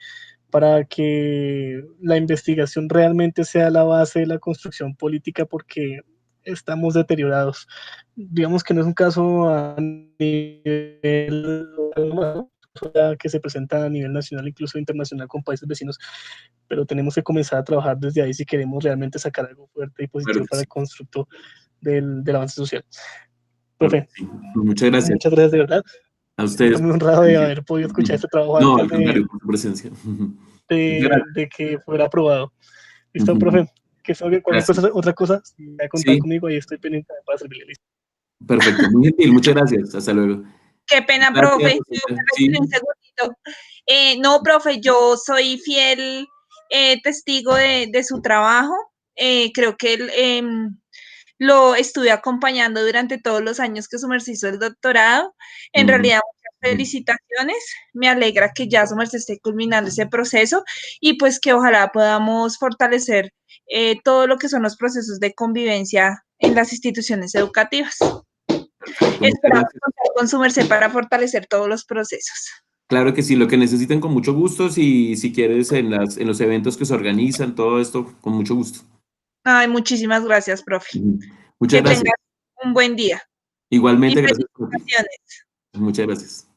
para que la investigación realmente sea la base de la construcción política, porque estamos deteriorados. Digamos que no es un caso a nivel local, que se presenta a nivel nacional, incluso internacional con países vecinos, pero tenemos que comenzar a trabajar desde ahí si queremos realmente sacar algo fuerte y positivo Claro para sí. el constructo del avance social. Claro Profe, sí. Muchas gracias. muchas gracias de verdad. A ustedes. Estoy muy honrado de haber podido escuchar este trabajo No, antes al contrario, por su presencia. de que fuera aprobado. ¿Listo, profe? Que salga cualquier cosa, otra cosa, si va a contar conmigo, ahí estoy pendiente para servirle. Listo. Perfecto, muy gentil, muchas gracias. Hasta luego. Qué pena, Gracias, profe. sí. Un segundito. No, profe, yo soy fiel testigo de su trabajo. Creo que él lo estuve acompañando durante todos los años que su merced hizo el doctorado. En realidad, muchas felicitaciones. Me alegra que ya su merced esté culminando ese proceso y pues que ojalá podamos fortalecer todo lo que son los procesos de convivencia en las instituciones educativas. Esperamos contar con su merced para fortalecer todos los procesos. Claro que sí, lo que necesiten con mucho gusto, si quieres en los eventos que se organizan, todo esto, con mucho gusto. Ay, muchísimas gracias, profe. Muchas gracias. Que tengas un buen día. Igualmente, y gracias. felicitaciones. Muchas gracias.